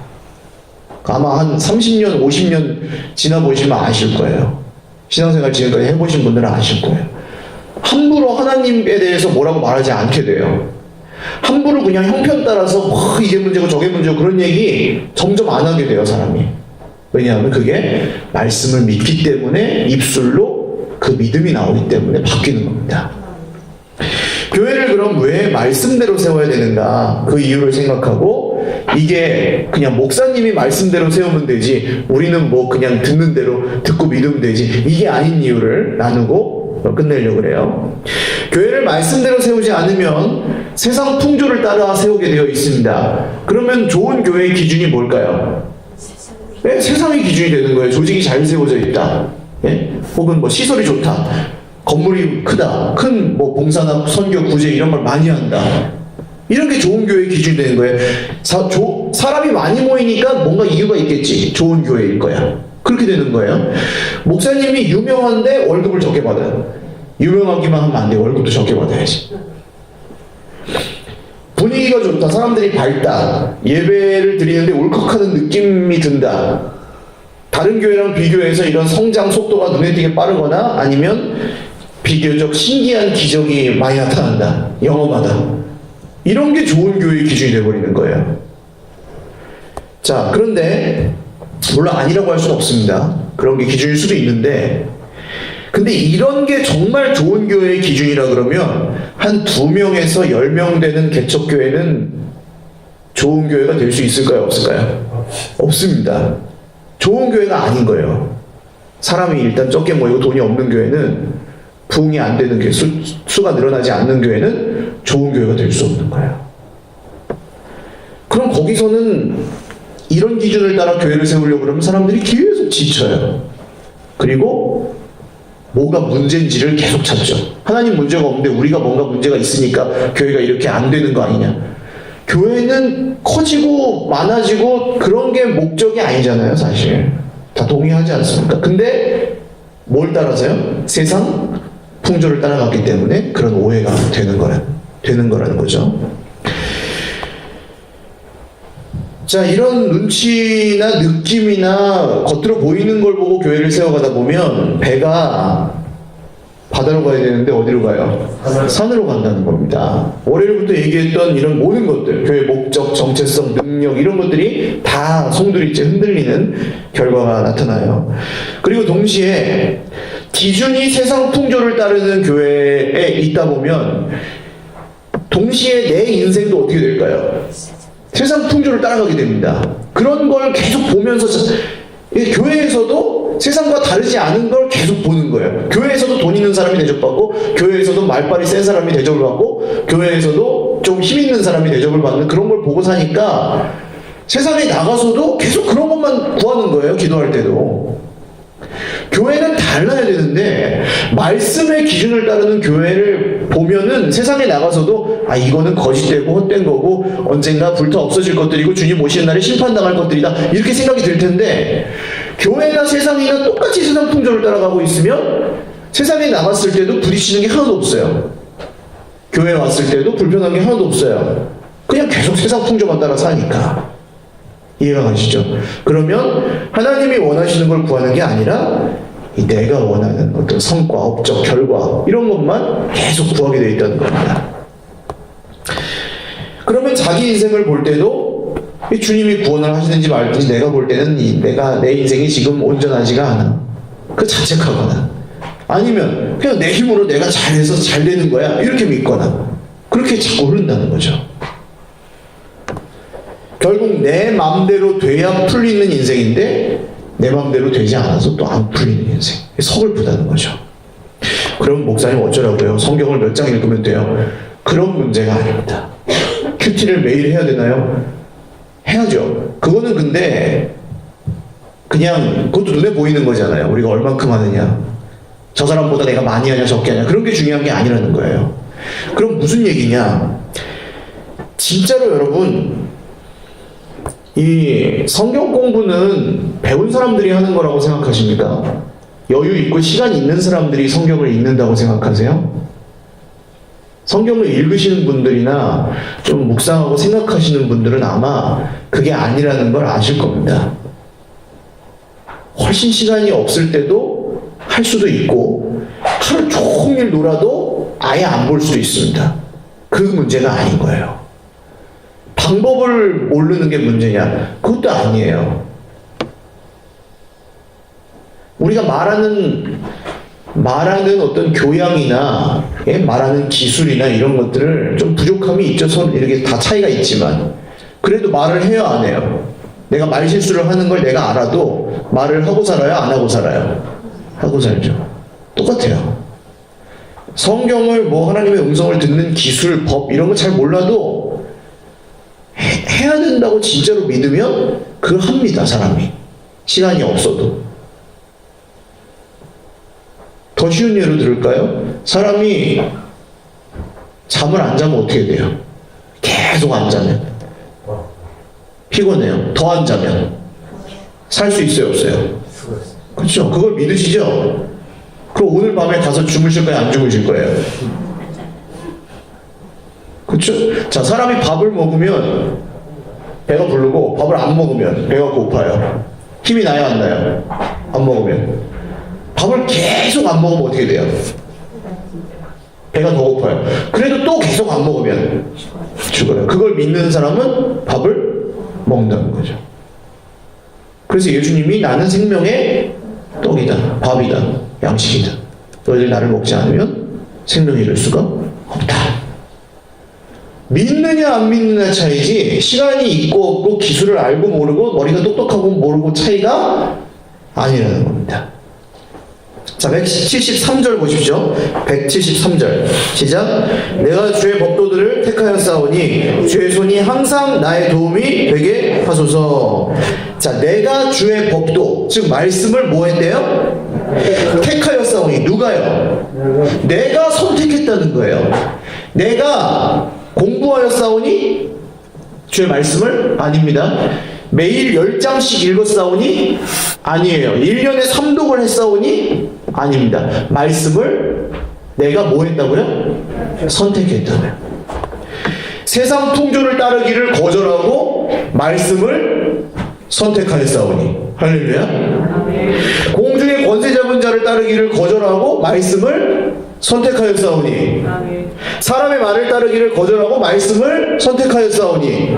아마 한 30년, 50년 지나보시면 아실 거예요. 신앙생활 지금까지 해보신 분들은 아실 거예요. 함부로 하나님에 대해서 뭐라고 말하지 않게 돼요. 함부로 그냥 형편 따라서 이게 문제고 저게 문제고 그런 얘기 점점 안 하게 돼요, 사람이. 왜냐하면 그게 말씀을 믿기 때문에 입술로 그 믿음이 나오기 때문에 바뀌는 겁니다. 교회를 그럼 왜 말씀대로 세워야 되는가? 그 이유를 생각하고 이게 그냥 목사님이 말씀대로 세우면 되지 우리는 뭐 그냥 듣는 대로 듣고 믿으면 되지 이게 아닌 이유를 나누고 끝내려고 그래요. 교회를 말씀대로 세우지 않으면 세상 풍조를 따라 세우게 되어 있습니다. 그러면 좋은 교회의 기준이 뭘까요? 네, 세상의 기준이 되는 거예요. 조직이 잘 세워져 있다. 네? 혹은 뭐 시설이 좋다. 건물이 크다. 큰 뭐 봉사나 선교, 구제 이런 걸 많이 한다. 이런 게 좋은 교회의 기준이 되는 거예요. 사람이 많이 모이니까 뭔가 이유가 있겠지. 좋은 교회일 거야. 그렇게 되는 거예요. 목사님이 유명한데 월급을 적게 받아요. 유명하기만 하면 안 돼. 월급도 적게 받아야지. 분위기가 좋다. 사람들이 밝다. 예배를 드리는데 울컥하는 느낌이 든다. 다른 교회랑 비교해서 이런 성장 속도가 눈에 띄게 빠르거나 아니면 비교적 신기한 기적이 많이 나타난다. 영험하다. 이런 게 좋은 교회의 기준이 되어버리는 거예요. 자, 그런데 물론 아니라고 할 수는 없습니다. 그런 게 기준일 수도 있는데 근데 이런 게 정말 좋은 교회의 기준이라 그러면 한 2명에서 10명 되는 개척교회는 좋은 교회가 될 수 있을까요? 없을까요? 없습니다. 좋은 교회가 아닌 거예요. 사람이 일단 적게 모이고 돈이 없는 교회는 부흥이 안 되는 교회, 수가 늘어나지 않는 교회는 좋은 교회가 될 수 없는 거예요. 그럼 거기서는 이런 기준을 따라 교회를 세우려고 그러면 사람들이 계속 지쳐요. 그리고 뭐가 문제인지를 계속 찾죠. 하나님 문제가 없는데 우리가 뭔가 문제가 있으니까 교회가 이렇게 안 되는 거 아니냐. 교회는 커지고 많아지고 그런 게 목적이 아니잖아요, 사실. 다 동의하지 않습니까? 근데 뭘 따라서요? 세상 풍조를 따라갔기 때문에 그런 오해가 되는 거라는 거죠. 자, 이런 눈치나 느낌이나 겉으로 보이는 걸 보고 교회를 세워가다 보면 배가 바다로 가야 되는데 어디로 가요? 산으로 간다는 겁니다. 월요일부터 얘기했던 이런 모든 것들, 교회의 목적, 정체성, 능력 이런 것들이 다 송두리째 흔들리는 결과가 나타나요. 그리고 동시에 기준이 세상 풍조를 따르는 교회에 있다 보면 동시에 내 인생도 어떻게 될까요? 세상 풍조를 따라가게 됩니다. 그런 걸 계속 보면서 교회에서도 세상과 다르지 않은 걸 계속 보는 거예요. 교회에서도 돈 있는 사람이 대접받고 교회에서도 말빨이 센 사람이 대접을 받고 교회에서도 좀 힘 있는 사람이 대접을 받는 그런 걸 보고 사니까 세상에 나가서도 계속 그런 것만 구하는 거예요. 기도할 때도. 교회는 달라야 되는데 말씀의 기준을 따르는 교회를 보면은 세상에 나가서도 아 이거는 거짓되고 헛된 거고 언젠가 불타 없어질 것들이고 주님 오시는 날에 심판당할 것들이다 이렇게 생각이 들 텐데 교회나 세상이나 똑같이 세상 풍조를 따라가고 있으면 세상에 나갔을 때도 부딪히는 게 하나도 없어요. 교회에 왔을 때도 불편한 게 하나도 없어요. 그냥 계속 세상 풍조만 따라 사니까. 이해가 가시죠? 그러면 하나님이 원하시는 걸 구하는 게 아니라 내가 원하는 어떤 성과, 업적, 결과 이런 것만 계속 구하게 돼 있다는 겁니다. 그러면 자기 인생을 볼 때도 주님이 구원을 하시는지 말든지 내가 볼 때는 내 인생이 지금 온전하지가 않아. 그 자책하거나 아니면 그냥 내 힘으로 내가 잘해서 잘 되는 거야 이렇게 믿거나 그렇게 자꾸 흐른다는 거죠. 결국 내 마음대로 돼야 풀리는 인생인데 내 마음대로 되지 않아서 또 안 풀리는 인생. 서글프다는 거죠. 그럼 목사님 어쩌라고요? 성경을 몇 장 읽으면 돼요? 그런 문제가 아닙니다. 큐티를 매일 해야 되나요? 해야죠. 그거는 근데 그냥 그것도 눈에 보이는 거잖아요. 우리가 얼만큼 하느냐. 저 사람보다 내가 많이 하냐 적게 하냐 그런 게 중요한 게 아니라는 거예요. 그럼 무슨 얘기냐? 진짜로 여러분 이 성경 공부는 배운 사람들이 하는 거라고 생각하십니까? 여유 있고 시간 있는 사람들이 성경을 읽는다고 생각하세요? 성경을 읽으시는 분들이나 좀 묵상하고 생각하시는 분들은 아마 그게 아니라는 걸 아실 겁니다. 훨씬 시간이 없을 때도 할 수도 있고 하루 종일 놀아도 아예 안 볼 수도 있습니다. 그 문제가 아닌 거예요. 방법을 모르는 게 문제냐? 그것도 아니에요. 우리가 말하는 어떤 교양이나 말하는 기술이나 이런 것들을 좀 부족함이 있죠. 이렇게 다 차이가 있지만 그래도 말을 해요, 안 해요? 내가 말 실수를 하는 걸 내가 알아도 말을 하고 살아요, 안 하고 살아요? 하고 살죠. 똑같아요. 성경을 뭐 하나님의 음성을 듣는 기술, 법 이런 거 잘 몰라도 해야 된다고 진짜로 믿으면 그걸 합니다, 사람이. 시간이 없어도. 더 더 쉬운 예로 들을까요? 사람이 잠을 안 자면 어떻게 돼요? 계속 안 자면 피곤해요. 더 안 자면 살 수 있어요, 없어요? 그렇죠. 그걸 믿으시죠? 그럼 오늘 밤에 가서 주무실 거예요, 안 주무실 거예요? 그렇죠? 자, 사람이 밥을 먹으면 배가 부르고 밥을 안 먹으면 배가 고파요. 힘이 나요, 안 나요? 안 먹으면. 밥을 계속 안 먹으면 어떻게 돼요? 배가 더 고파요. 그래도 또 계속 안 먹으면 죽어요. 그걸 믿는 사람은 밥을 먹는다는 거죠. 그래서 예수님이 나는 생명의 떡이다, 밥이다, 양식이다. 너희들 나를 먹지 않으면 생명이 이룰 수가 없다. 믿느냐 안 믿느냐 차이지, 시간이 있고 없고 기술을 알고 모르고 머리가 똑똑하고 모르고 차이가 아니라는 겁니다. 자, 173절 보십시오. 173절 시작. 내가 주의 법도들을 택하였사오니 주의 손이 항상 나의 도움이 되게 하소서. 자, 내가 주의 법도, 즉 말씀을 뭐 했대요? 택하였사오니. 누가요? 내가 선택했다는 거예요. 내가 공부하였사오니 주의 말씀을? 아닙니다. 매일 10장씩 읽었사오니? 아니에요. 1년에 3독을 했사오니? 아닙니다. 말씀을 내가 뭐 했다고요? 선택했다고요. 세상 통조를 따르기를 거절하고 말씀을 선택하였사오니. 할렐루야. 공중의 권세 잡은 자를 따르기를 거절하고 말씀을 선택하였사오니. 사람의 말을 따르기를 거절하고 말씀을 선택하였사오니.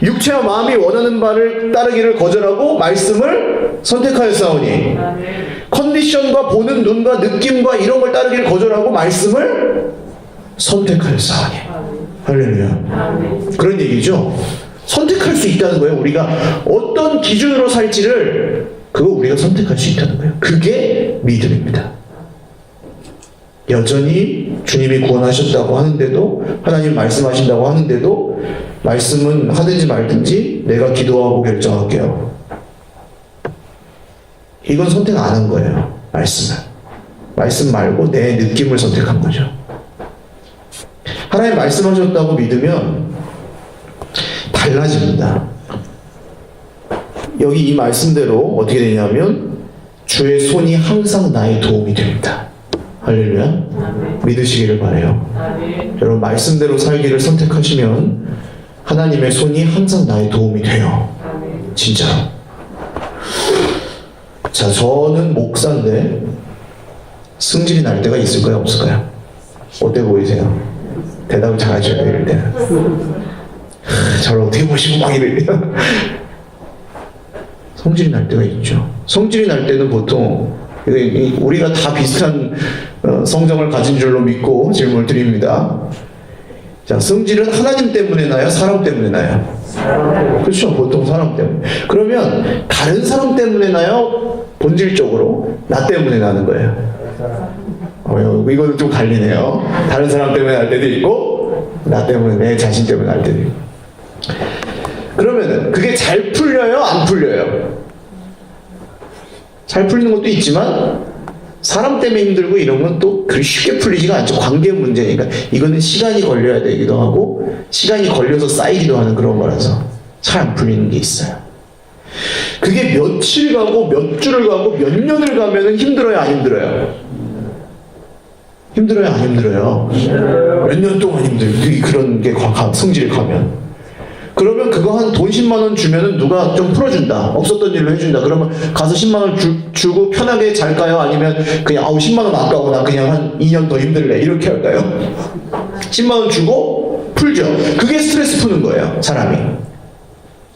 육체와 마음이 원하는 바를 따르기를 거절하고 말씀을 선택하였사오니. 컨디션과 보는 눈과 느낌과 이런 걸 따르기를 거절하고 말씀을 선택하였사오니. 할렐루야. 그런 얘기죠. 선택할 수 있다는 거예요. 우리가 어떤 기준으로 살지를 그거 우리가 선택할 수 있다는 거예요. 그게 믿음입니다. 여전히 주님이 구원하셨다고 하는데도, 하나님 말씀하신다고 하는데도 말씀은 하든지 말든지 내가 기도하고 결정할게요. 이건 선택 안 한 거예요. 말씀은. 말씀 말고 내 느낌을 선택한 거죠. 하나님 말씀하셨다고 믿으면 달라집니다. 여기 이 말씀대로 어떻게 되냐면 주의 손이 항상 나의 도움이 됩니다. 할렐루야. 믿으시기를 바라요. 여러분, 말씀대로 살기를 선택하시면 하나님의 손이 항상 나의 도움이 돼요. 진짜로. 자, 저는 목사인데 승질이 날 때가 있을까요, 없을까요? 어때 보이세요? 대답을 잘 하셔야 돼요, 이럴 때는. 저를 어떻게 보시고 막 이래요. 성질이 날 때가 있죠. 성질이 날 때는 보통 우리가 다 비슷한 성정을 가진 줄로 믿고 질문을 드립니다. 자, 성질은 하나님 때문에 나요? 사람 때문에 나요? 그렇죠. 보통 사람 때문에. 그러면 다른 사람 때문에 나요? 본질적으로 나 때문에 나는 거예요. 이거는 좀 갈리네요. 다른 사람 때문에 날 때도 있고 나 때문에, 내 자신 때문에 날 때도 있고. 그러면은 그게 잘 풀려요? 안 풀려요? 잘 풀리는 것도 있지만 사람 때문에 힘들고 이런 건 또 그리 쉽게 풀리지가 않죠. 관계 문제니까. 이거는 시간이 걸려야 되기도 하고 시간이 걸려서 쌓이기도 하는 그런 거라서 잘 안 풀리는 게 있어요. 그게 며칠 가고 몇 주를 가고 몇 년을 가면은 힘들어요, 안 힘들어요? 힘들어요, 안 힘들어요? 몇 년 동안 힘들어요. 그런 게 성질이 가면. 그러면 그거 한 돈 10만 원 주면은 누가 좀 풀어준다. 없었던 일로 해준다. 그러면 가서 10만 원 주고 편하게 잘까요? 아니면 그냥 10만 원 아까워, 나 그냥 한 2년 더 힘들래. 이렇게 할까요? 10만 원 주고 풀죠. 그게 스트레스 푸는 거예요, 사람이.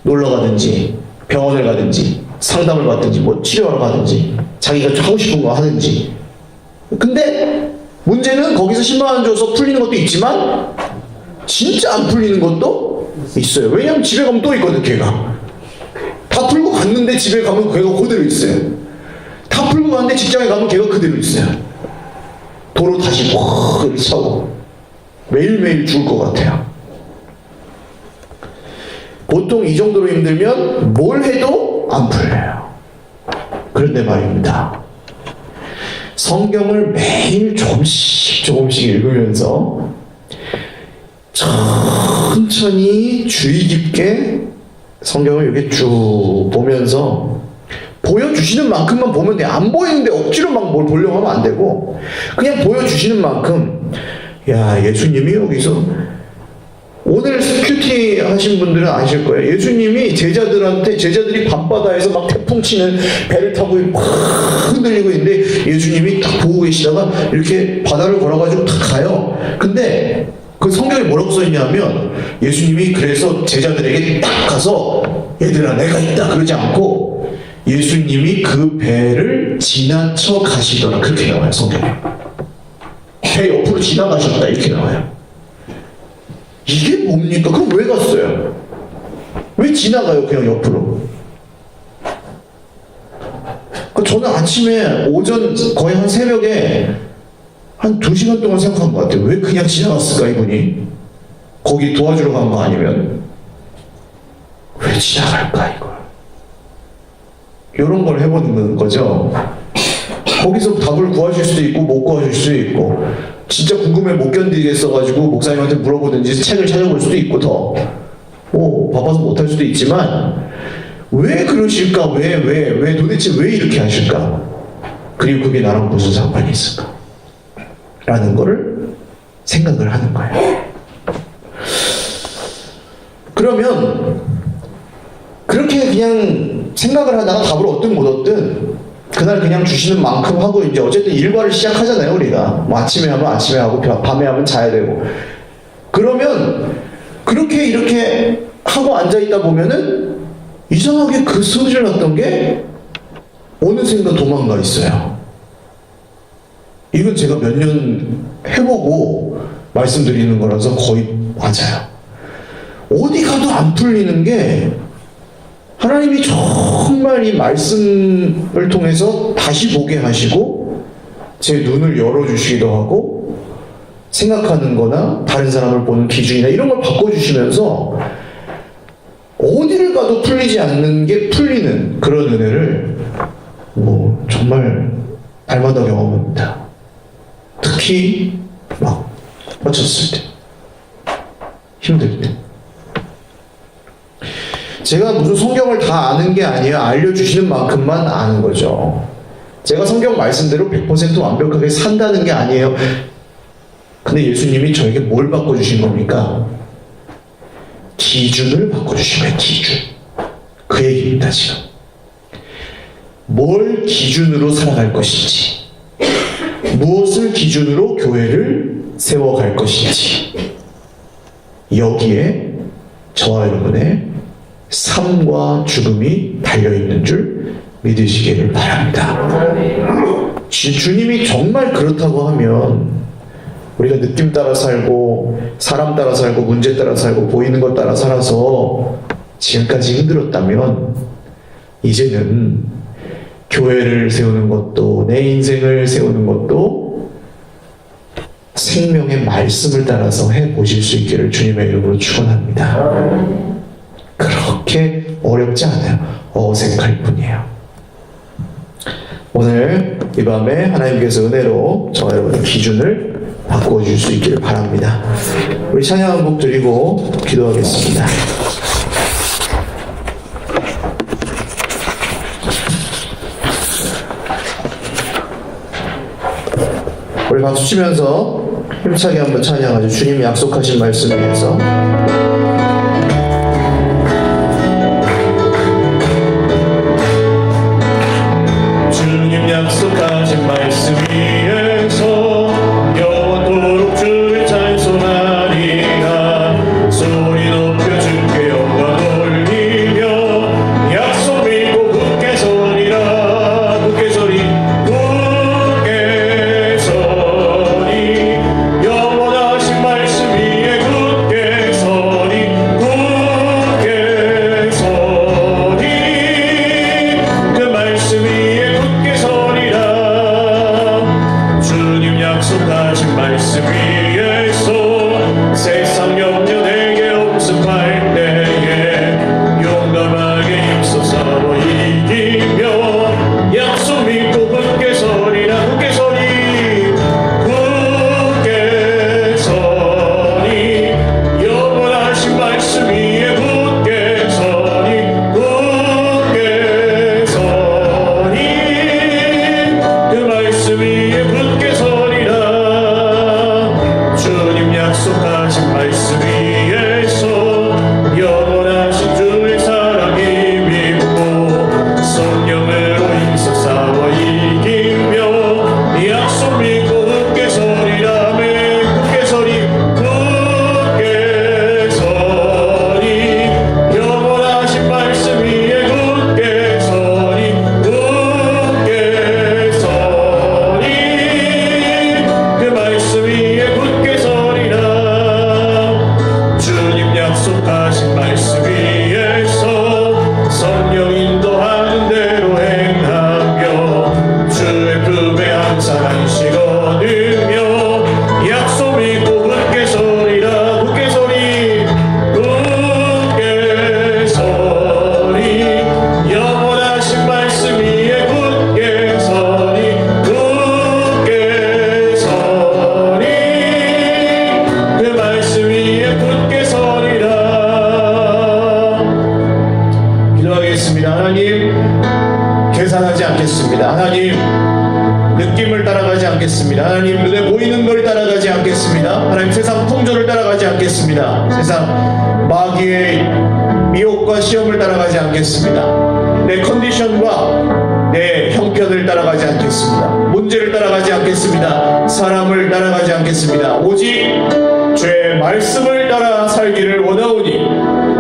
놀러 가든지 병원을 가든지 상담을 받든지 뭐 치료하러 가든지 자기가 하고 싶은 거 하든지. 근데 문제는 거기서 10만 원 줘서 풀리는 것도 있지만 진짜 안 풀리는 것도 있어요. 왜냐면 집에 가면 또 있거든, 걔가. 다 풀고 갔는데 집에 가면 걔가 그대로 있어요. 다 풀고 갔는데 직장에 가면 걔가 그대로 있어요. 도로 다시 막 이렇게 차고 매일매일 죽을 것 같아요. 보통 이 정도로 힘들면 뭘 해도 안 풀려요. 그런데 말입니다. 성경을 매일 조금씩 읽으면서 천천히 주의 깊게 성경을 이렇게 쭉 보면서 보여주시는 만큼만 보면 돼. 안 보이는데 억지로 막 뭘 보려고 하면 안 되고 그냥 보여주시는 만큼 야 예수님이 여기서 오늘 큐티 하신 분들은 아실 거예요. 예수님이 제자들이 밤바다에서 막 태풍 치는 배를 타고 막 흔들리고 있는데 예수님이 딱 보고 계시다가 이렇게 바다를 걸어가지고 딱 가요. 근데 그 성경에 뭐라고 써있냐면 예수님이 그래서 제자들에게 딱 가서 얘들아 내가 있다 그러지 않고 예수님이 그 배를 지나쳐 가시더라 그렇게 나와요. 성경에 배 옆으로 지나가셨다 이렇게 나와요. 이게 뭡니까? 그럼 왜 갔어요? 왜 지나가요 그냥 옆으로? 저는 아침에 오전 거의 한 새벽에 한 2시간 동안 생각한 것 같아요. 왜 그냥 지나갔을까 이분이? 거기 도와주러 간 거 아니면 왜 지나갈까 이걸? 이런 걸 해보는 거죠. 거기서 답을 구하실 수도 있고 못 구하실 수도 있고 진짜 궁금해 못 견디겠어가지고 목사님한테 물어보든지 책을 찾아볼 수도 있고 더 바빠서 못할 수도 있지만 왜 그러실까? 왜 도대체 왜 이렇게 하실까? 그리고 그게 나랑 무슨 상관이 있을까? 라는 거를 생각을 하는 거예요. 그러면 그렇게 그냥 생각을 하다가 답을 얻든 못 얻든 그날 그냥 주시는 만큼 하고 이제 어쨌든 일과를 시작하잖아요 우리가. 뭐 아침에 하면 아침에 하고 밤에 하면 자야 되고. 그러면 그렇게 이렇게 하고 앉아있다 보면은 이상하게 그 성질 났던 게 어느샌가 도망가 있어요. 이건 제가 몇 년 해보고 말씀드리는 거라서 거의 맞아요. 어디 가도 안 풀리는 게 하나님이 정말 이 말씀을 통해서 다시 보게 하시고 제 눈을 열어주시기도 하고 생각하는 거나 다른 사람을 보는 기준이나 이런 걸 바꿔주시면서 어디를 가도 풀리지 않는 게 풀리는 그런 은혜를 정말 날마다 경험합니다. 특히 막 뻗쳤을 때 힘들 때 제가 무슨 성경을 다 아는 게 아니에요. 알려주시는 만큼만 아는 거죠. 제가 성경 말씀대로 100% 완벽하게 산다는 게 아니에요. 근데 예수님이 저에게 뭘 바꿔주신 겁니까? 기준을 바꿔주신 거예요. 기준. 그 얘기입니다 지금. 뭘 기준으로 살아갈 것인지, 무엇을 기준으로 교회를 세워갈 것인지, 여기에 저와 여러분의 삶과 죽음이 달려있는 줄 믿으시기를 바랍니다. 주님이 정말 그렇다고 하면 우리가 느낌 따라 살고 사람 따라 살고 문제 따라 살고 보이는 것 따라 살아서 지금까지 힘들었다면 이제는 교회를 세우는 것도 내 인생을 세우는 것도 생명의 말씀을 따라서 해보실 수 있기를 주님의 이름으로 축원합니다. 그렇게 어렵지 않아요. 어색할 뿐이에요. 오늘 이 밤에 하나님께서 은혜로 저와 여러분의 기준을 바꿔줄 수 있기를 바랍니다. 우리 찬양 한 곡 드리고 기도하겠습니다. 우리 박수 치면서 힘차게 한번 찬양하죠. 주님이 약속하신 말씀 위해서. 주님 약속하신 말씀 위에서 영원토록 주를 찬송하리라. 소리 높여 주께 영광 올리며 약속 믿고 굳게 서리라. 굳게 서리 굳게 서리. 영원하신 말씀 위에 굳게 서리 굳게 서리. 그 말씀 위에 굳게 서리라. 주님 약속하신 말씀 위에서 세상 염려 내게 엄습할 때에 용감하게 힘써 싸워 이기며 약속 믿고 굳게 서리라. 굳게 서리 하나님, 느낌을 따라가지 않겠습니다. 하나님, 눈에 보이는 걸 따라가지 않겠습니다. 하나님, 세상 풍조를 따라가지 않겠습니다. 세상 마귀의 미혹과 시험을 따라가지 않겠습니다. 내 컨디션과 내 형편을 따라가지 않겠습니다. 문제를 따라가지 않겠습니다. 사람을 따라가지 않겠습니다. 오직 주의 말씀을 따라 살기를 원하오니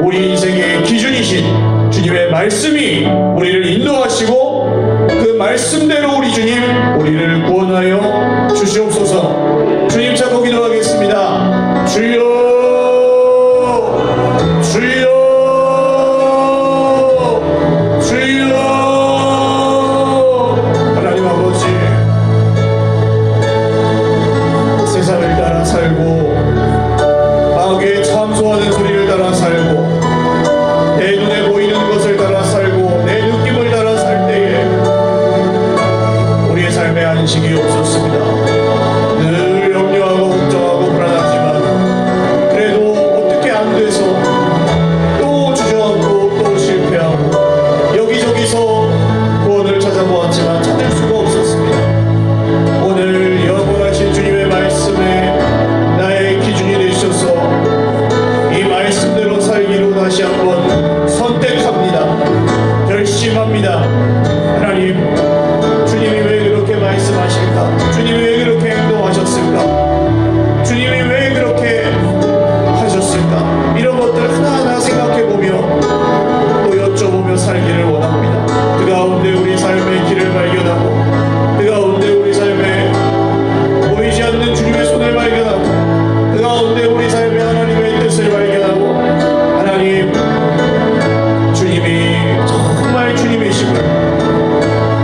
우리 인생의 기준이신 주님의 말씀이 우리를 인도하시고 그 말씀대로 우리 주님 우리를 구원하여 주시옵소서. 주님 찾고 기도하겠습니다. 주여, 주여, 주여. 하나님 아버지, 세상을 따라 살고 마귀의 참소하는 소리를 따라 살고 내 눈에 보이는 것을 따라 살고 내 느낌을 따라 살 때에 우리의 삶에 안식이 없었습니다. 늘 염려하고 걱정하고 불안하지만 그래도 어떻게 안 돼서 또 주저앉고 또 실패하고 여기저기서 구원을 찾아보았지만 찾을 수가 없었습니다. 오늘 영원하신 주님의 말씀에 나의 기준이 되셔서 이 말씀대로 살기로 다시 한번 선택합니다. 결심합니다. 하나님, 주님이 왜 그렇게 말씀하실까? 주님이 왜 그렇게 행동하셨을까? 주님이 왜 그렇게 하셨을까? 이런 것들 하나하나 생각해보며 또 여쭤보며 살기를 원합니다. 그 가운데 우리 삶의 길을 발견하고 그 가운데 우리 삶에 보이지 않는 주님의 손을 발견하고 그 가운데 우리 삶에 하나님의 뜻을 발견하고 하나님, 주님이 정말 주님이심을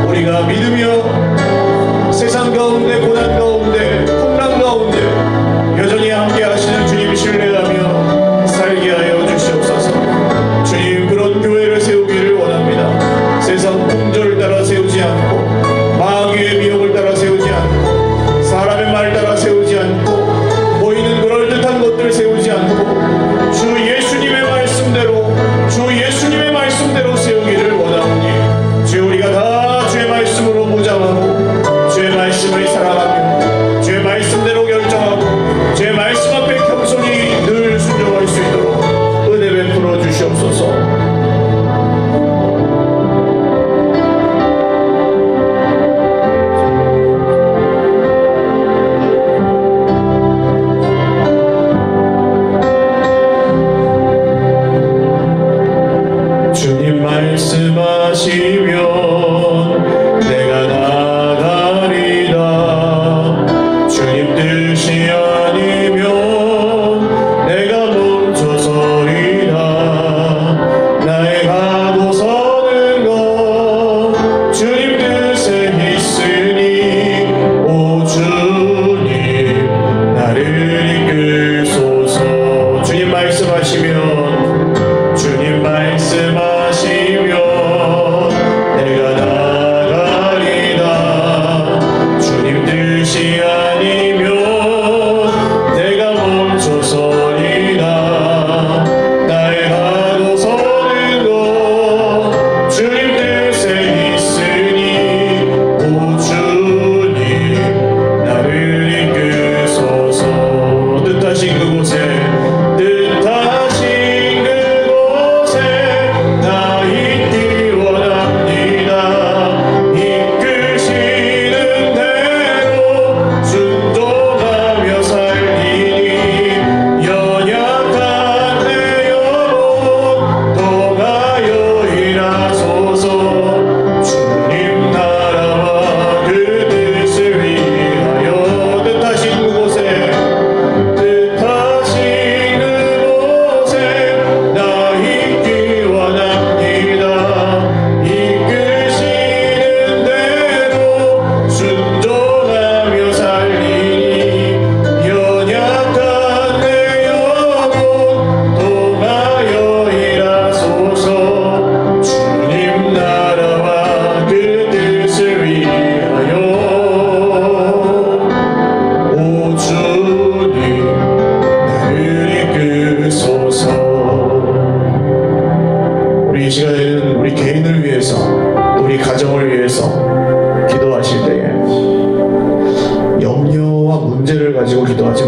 우리가 믿으며 세상 가운데 고난 가운데 풍랑 가운데 여전히 함께 하시는 주님 신뢰하며 살게 하여 주시옵소서. 주님, 그런 교회를 세우기를 원합니다. 세상 풍조를 따라 세우지 않고 마귀의 미혹을 따라 세우지 않고 사람의 말 따라 세우지 않고 보이는 그럴듯한 것들 세우지 않고 주 예수님의 말씀대로 주 예수님의 말씀대로 세우기를 원하오니 주여, 우리가 다 주의 말씀으로 무장하고 주의 말씀을 사랑하며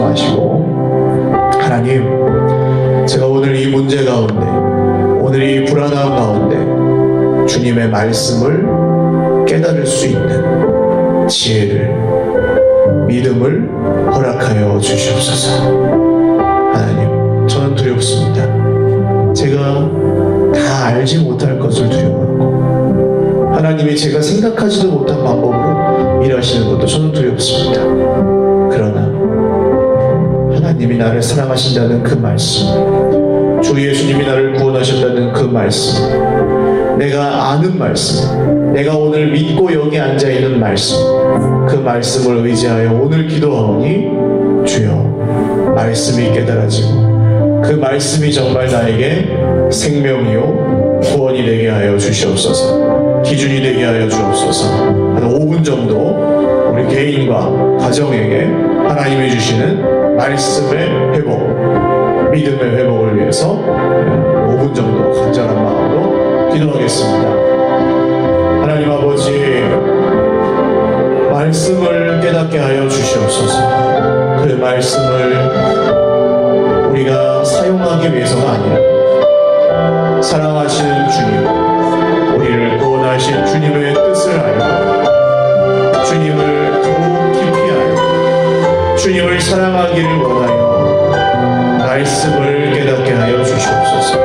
말씀하시고, 하나님, 제가 오늘 이 문제 가운데, 오늘 이 불안함 가운데 주님의 말씀을 깨달을 수 있는 지혜를, 믿음을 허락하여 주시옵소서. 하나님, 저는 두렵습니다. 제가 다 알지 못할 것을 두려워하고, 하나님이 제가 생각하지도 못한 방법으로 일하시는 것도 저는 두렵습니다. 그러나 하나님이 나를 사랑하신다는 그 말씀, 주 예수님이 나를 구원하셨다는 그 말씀, 내가 아는 말씀, 내가 오늘 믿고 여기 앉아있는 말씀, 그 말씀을 의지하여 오늘 기도하오니 주여, 말씀이 깨달아지고 그 말씀이 정말 나에게 생명이요 구원이 되게 하여 주시옵소서. 기준이 되게 하여 주옵소서. 한 5분 정도 우리 개인과 가정에게 하나님이 주시는 말씀의 회복, 믿음의 회복을 위해서 5분 정도 간절한 마음으로 기도하겠습니다. 하나님 아버지, 말씀을 깨닫게 하여 주시옵소서. 그 말씀을 우리가 사용하기 위해서가 아니라 사랑하시는 주님, 우리를 구원하신 주님의 뜻을 알고 주님을 더욱 깊이 알고 주님을 사랑하기를 원하여 말씀을 깨닫게 하여 주시옵소서.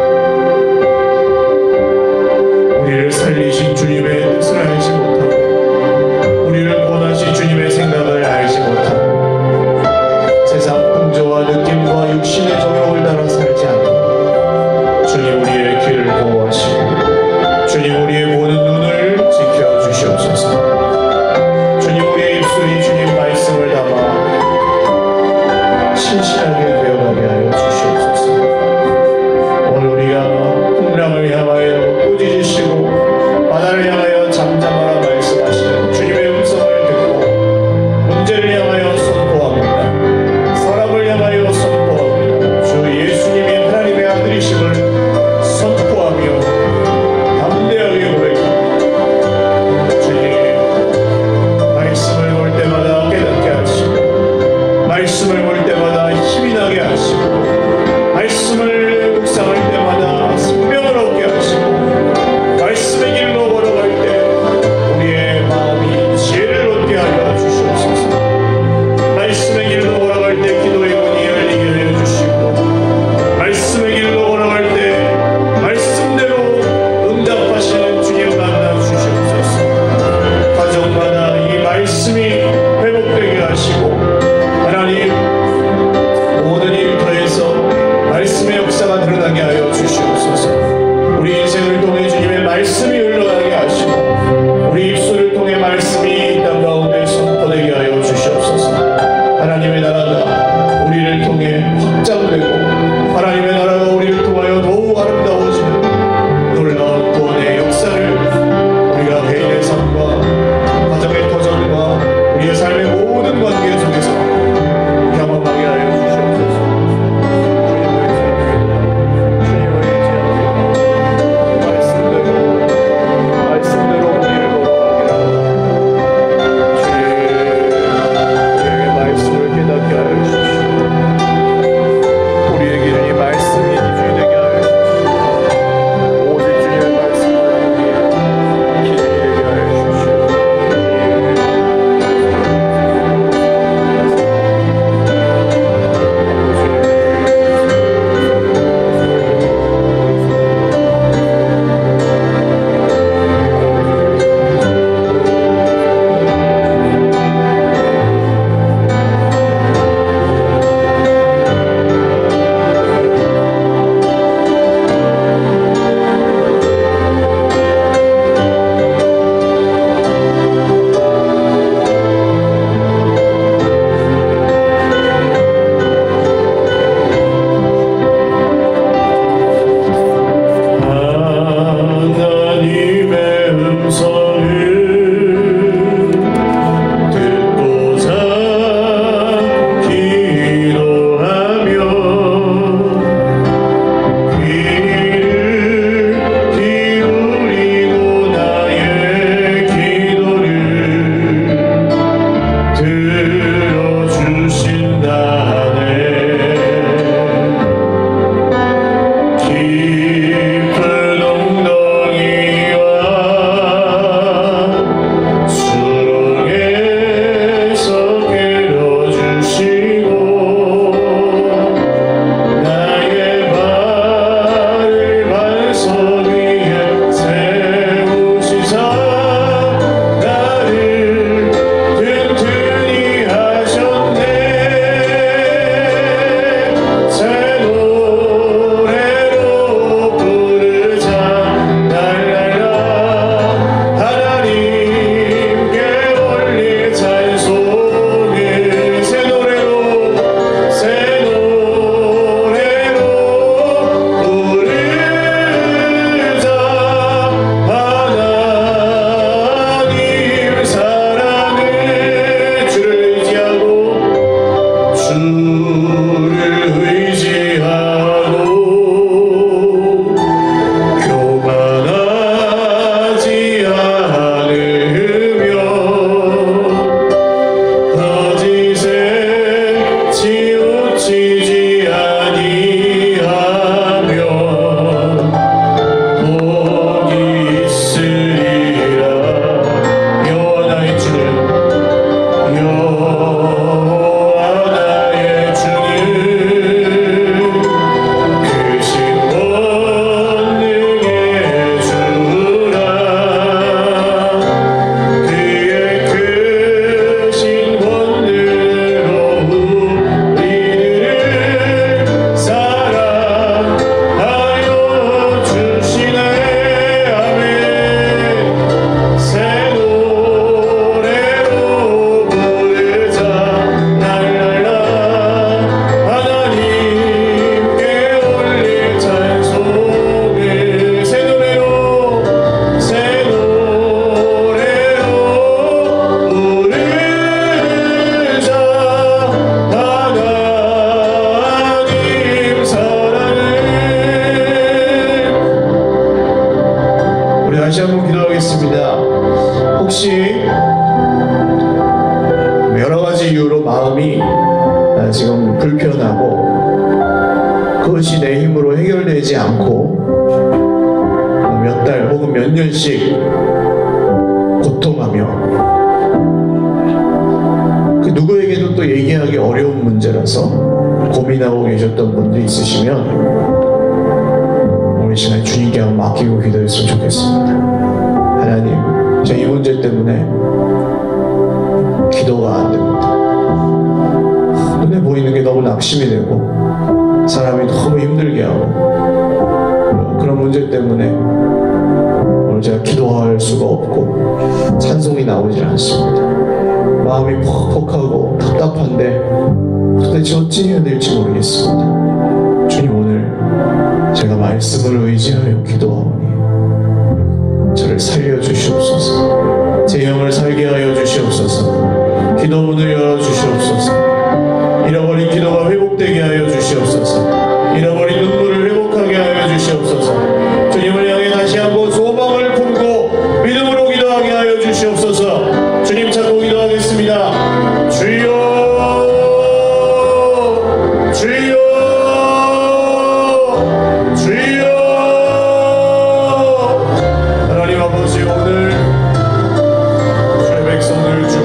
우리를 살리신 주님의 뜻을 알지 못하고 우리를 구원하신 주님의 생각을 알지 못하고 세상 풍조와 느낌과 육신의 정욕을 따라 살지 않고 주님 우리의 귀를 보호하시고 주님 우리의 보는 눈을 지켜주시옵소서. 주님 우리의 입술이 주님 말씀을 담아 신실하게 되어가게 하여 주시옵소서. 오늘 우리가 풍랑을 향하여 꾸짖으시고 바다를 향하여 잠잠하라 말씀하시는 주님의 음성을 듣고 문제를 향하여 선포합니다. 사람을 향하여 선포합니다. 주 예수님이 하나님의 아들이심을 선포하며 담대하게 고백합니다. 주님, 말씀을 볼 때마다 깨닫게 하시고 말씀을 볼 때마다 힘이 나게 하시고 말씀을 묵상할 때마다 생명을 얻게 하시고 말씀의 길로 걸어갈 때 우리의 마음이 지혜를 얻게 하여 주시옵소서. 말씀의 길로 걸어갈 때 기도의 문이 열리게 하여 주시고 말씀의 길로 걸어갈 때 말씀대로 응답하시는 주님 만나 주시옵소서. 가정마다 이 말씀이 회복되게 하시고 하나님 모든 일터에서 말씀의 역사가 드러나게 하여 주시옵소서. 우리 인생을 통해 주님의 말씀이 흘러가게 하시고 우리 입술을 통해 말씀이 이 땅 가운데 선포되게 하여 주시옵소서. 하나님의 나라가 우리를 통해 확장되고 하나님의 나라가 우리를 통하여 더욱 아름다워지는 놀라운 구원의 역사를 우리가 개인의 삶과 가정의 터전과 우리의 삶의 모든 관계 속에서 경험하게 하여 주시옵소서. 주님을 의지합니다. 말씀대로 여러 가지 이유로 마음이 지금 불편하고 그것이 내 힘으로 해결되지 않고 몇 달 혹은 몇 년씩 고통하며 그 누구에게도 또 얘기하기 어려운 문제라서 고민하고 계셨던 분들이 있으시면 오늘 시간에 주님께 한번 맡기고 기도했으면 좋겠습니다. 하나님, 저 이 문제 때문에 기도가 안 됩니다. 눈에 보이는 게 너무 낙심이 되고 사람이 너무 힘들게 하고 그런 문제 때문에 오늘 제가 기도할 수가 없고 찬송이 나오질 않습니다. 마음이 퍽퍽하고 답답한데 도대체 어찌 해야 될지 모르겠습니다. 주님, 오늘 제가 말씀을 의지하여 기도하오니 저를 살려주시옵소서. 제 영을 살게 하여 주시옵소서. 기도 문을 열어주시옵소서. 잃어버린 기도가 회복되게 하여 주시옵소서. 잃어버린 눈물을 회복하게 하여 주시옵소서. 주님을 향해 다시 한번 소망을 품고 믿음으로 기도하게 하여 주시옵소서. 주님 찾고 기도하겠습니다. 주여, 주여, 주여. 하나님 아버지, 오늘 주의 백성들 중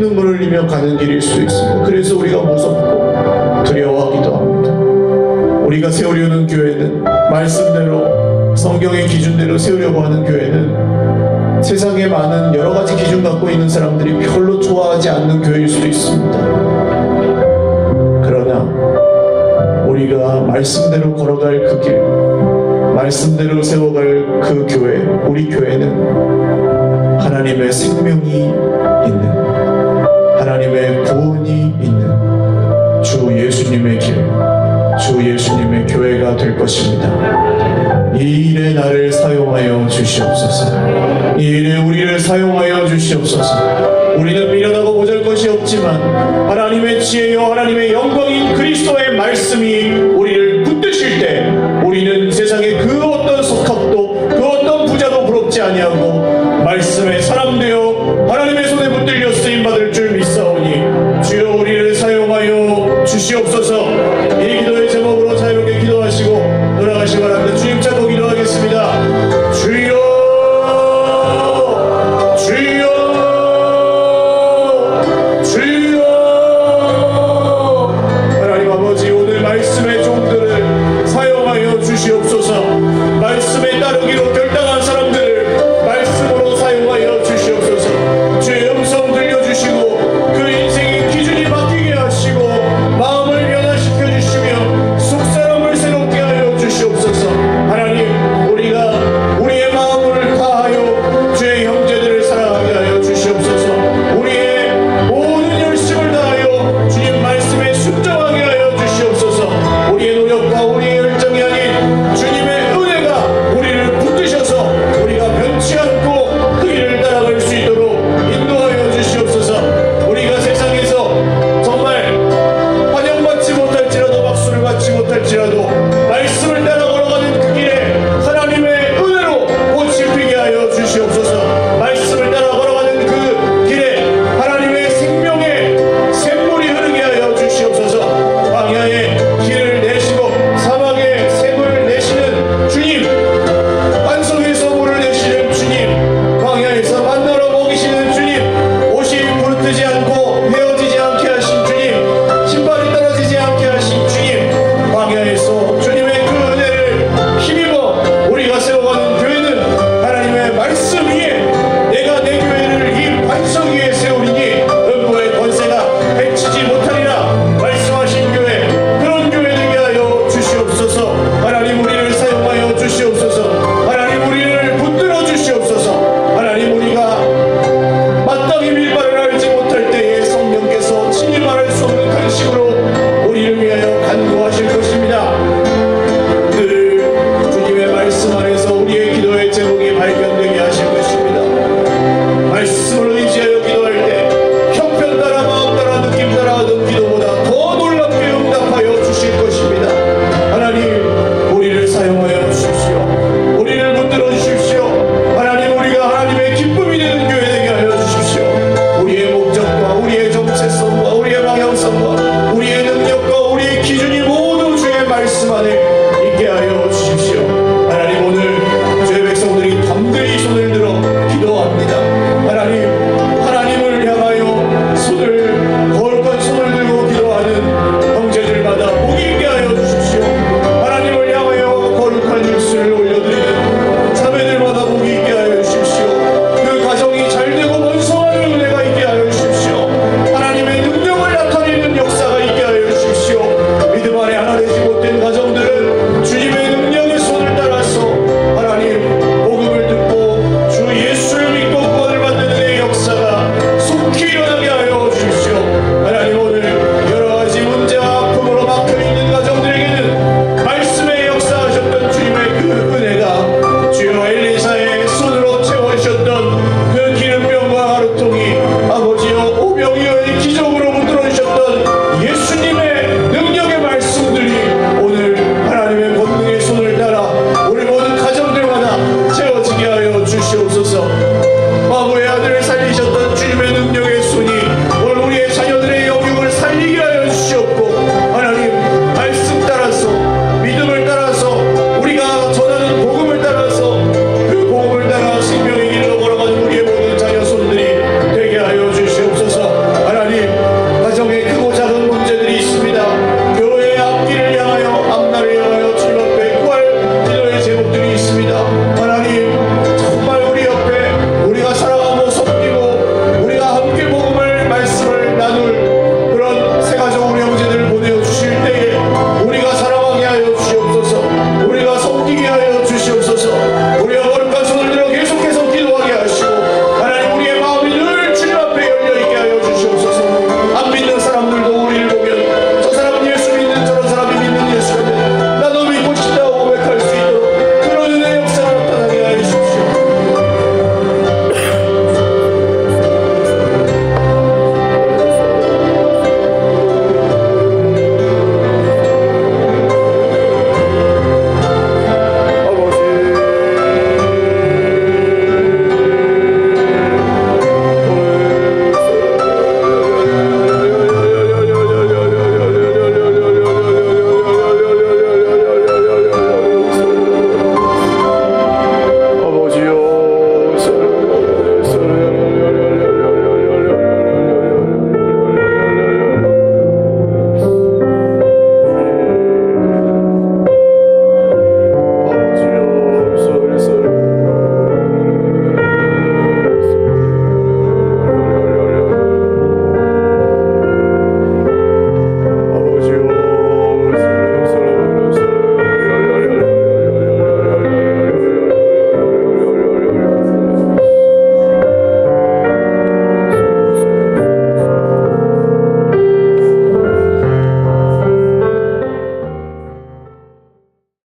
피눈물을 흘리며 가는 길일 수도 있습니다. 그래서 우리가 무섭고 두려워하기도 합니다. 우리가 세우려는 교회는, 말씀대로 성경의 기준대로 세우려고 하는 교회는 세상에 많은 여러 가지 기준 갖고 있는 사람들이 별로 좋아하지 않는 교회일 수도 있습니다. 그러나 우리가 말씀대로 걸어갈 그 길, 말씀대로 세워갈 그 교회, 우리 교회는 하나님의 생명이 있는, 하나님의 구원이 있는 주 예수님의 길, 주 예수님의 교회가 될 것입니다. 이 일에 나를 사용하여 주시옵소서. 이 일에 우리를 사용하여 주시옵소서. 우리는 미련하고 모자랄 것이 없지만 하나님의 지혜요 하나님의 영광인 그리스도의 말씀이 우리를 붙드실 때 우리는 세상의 그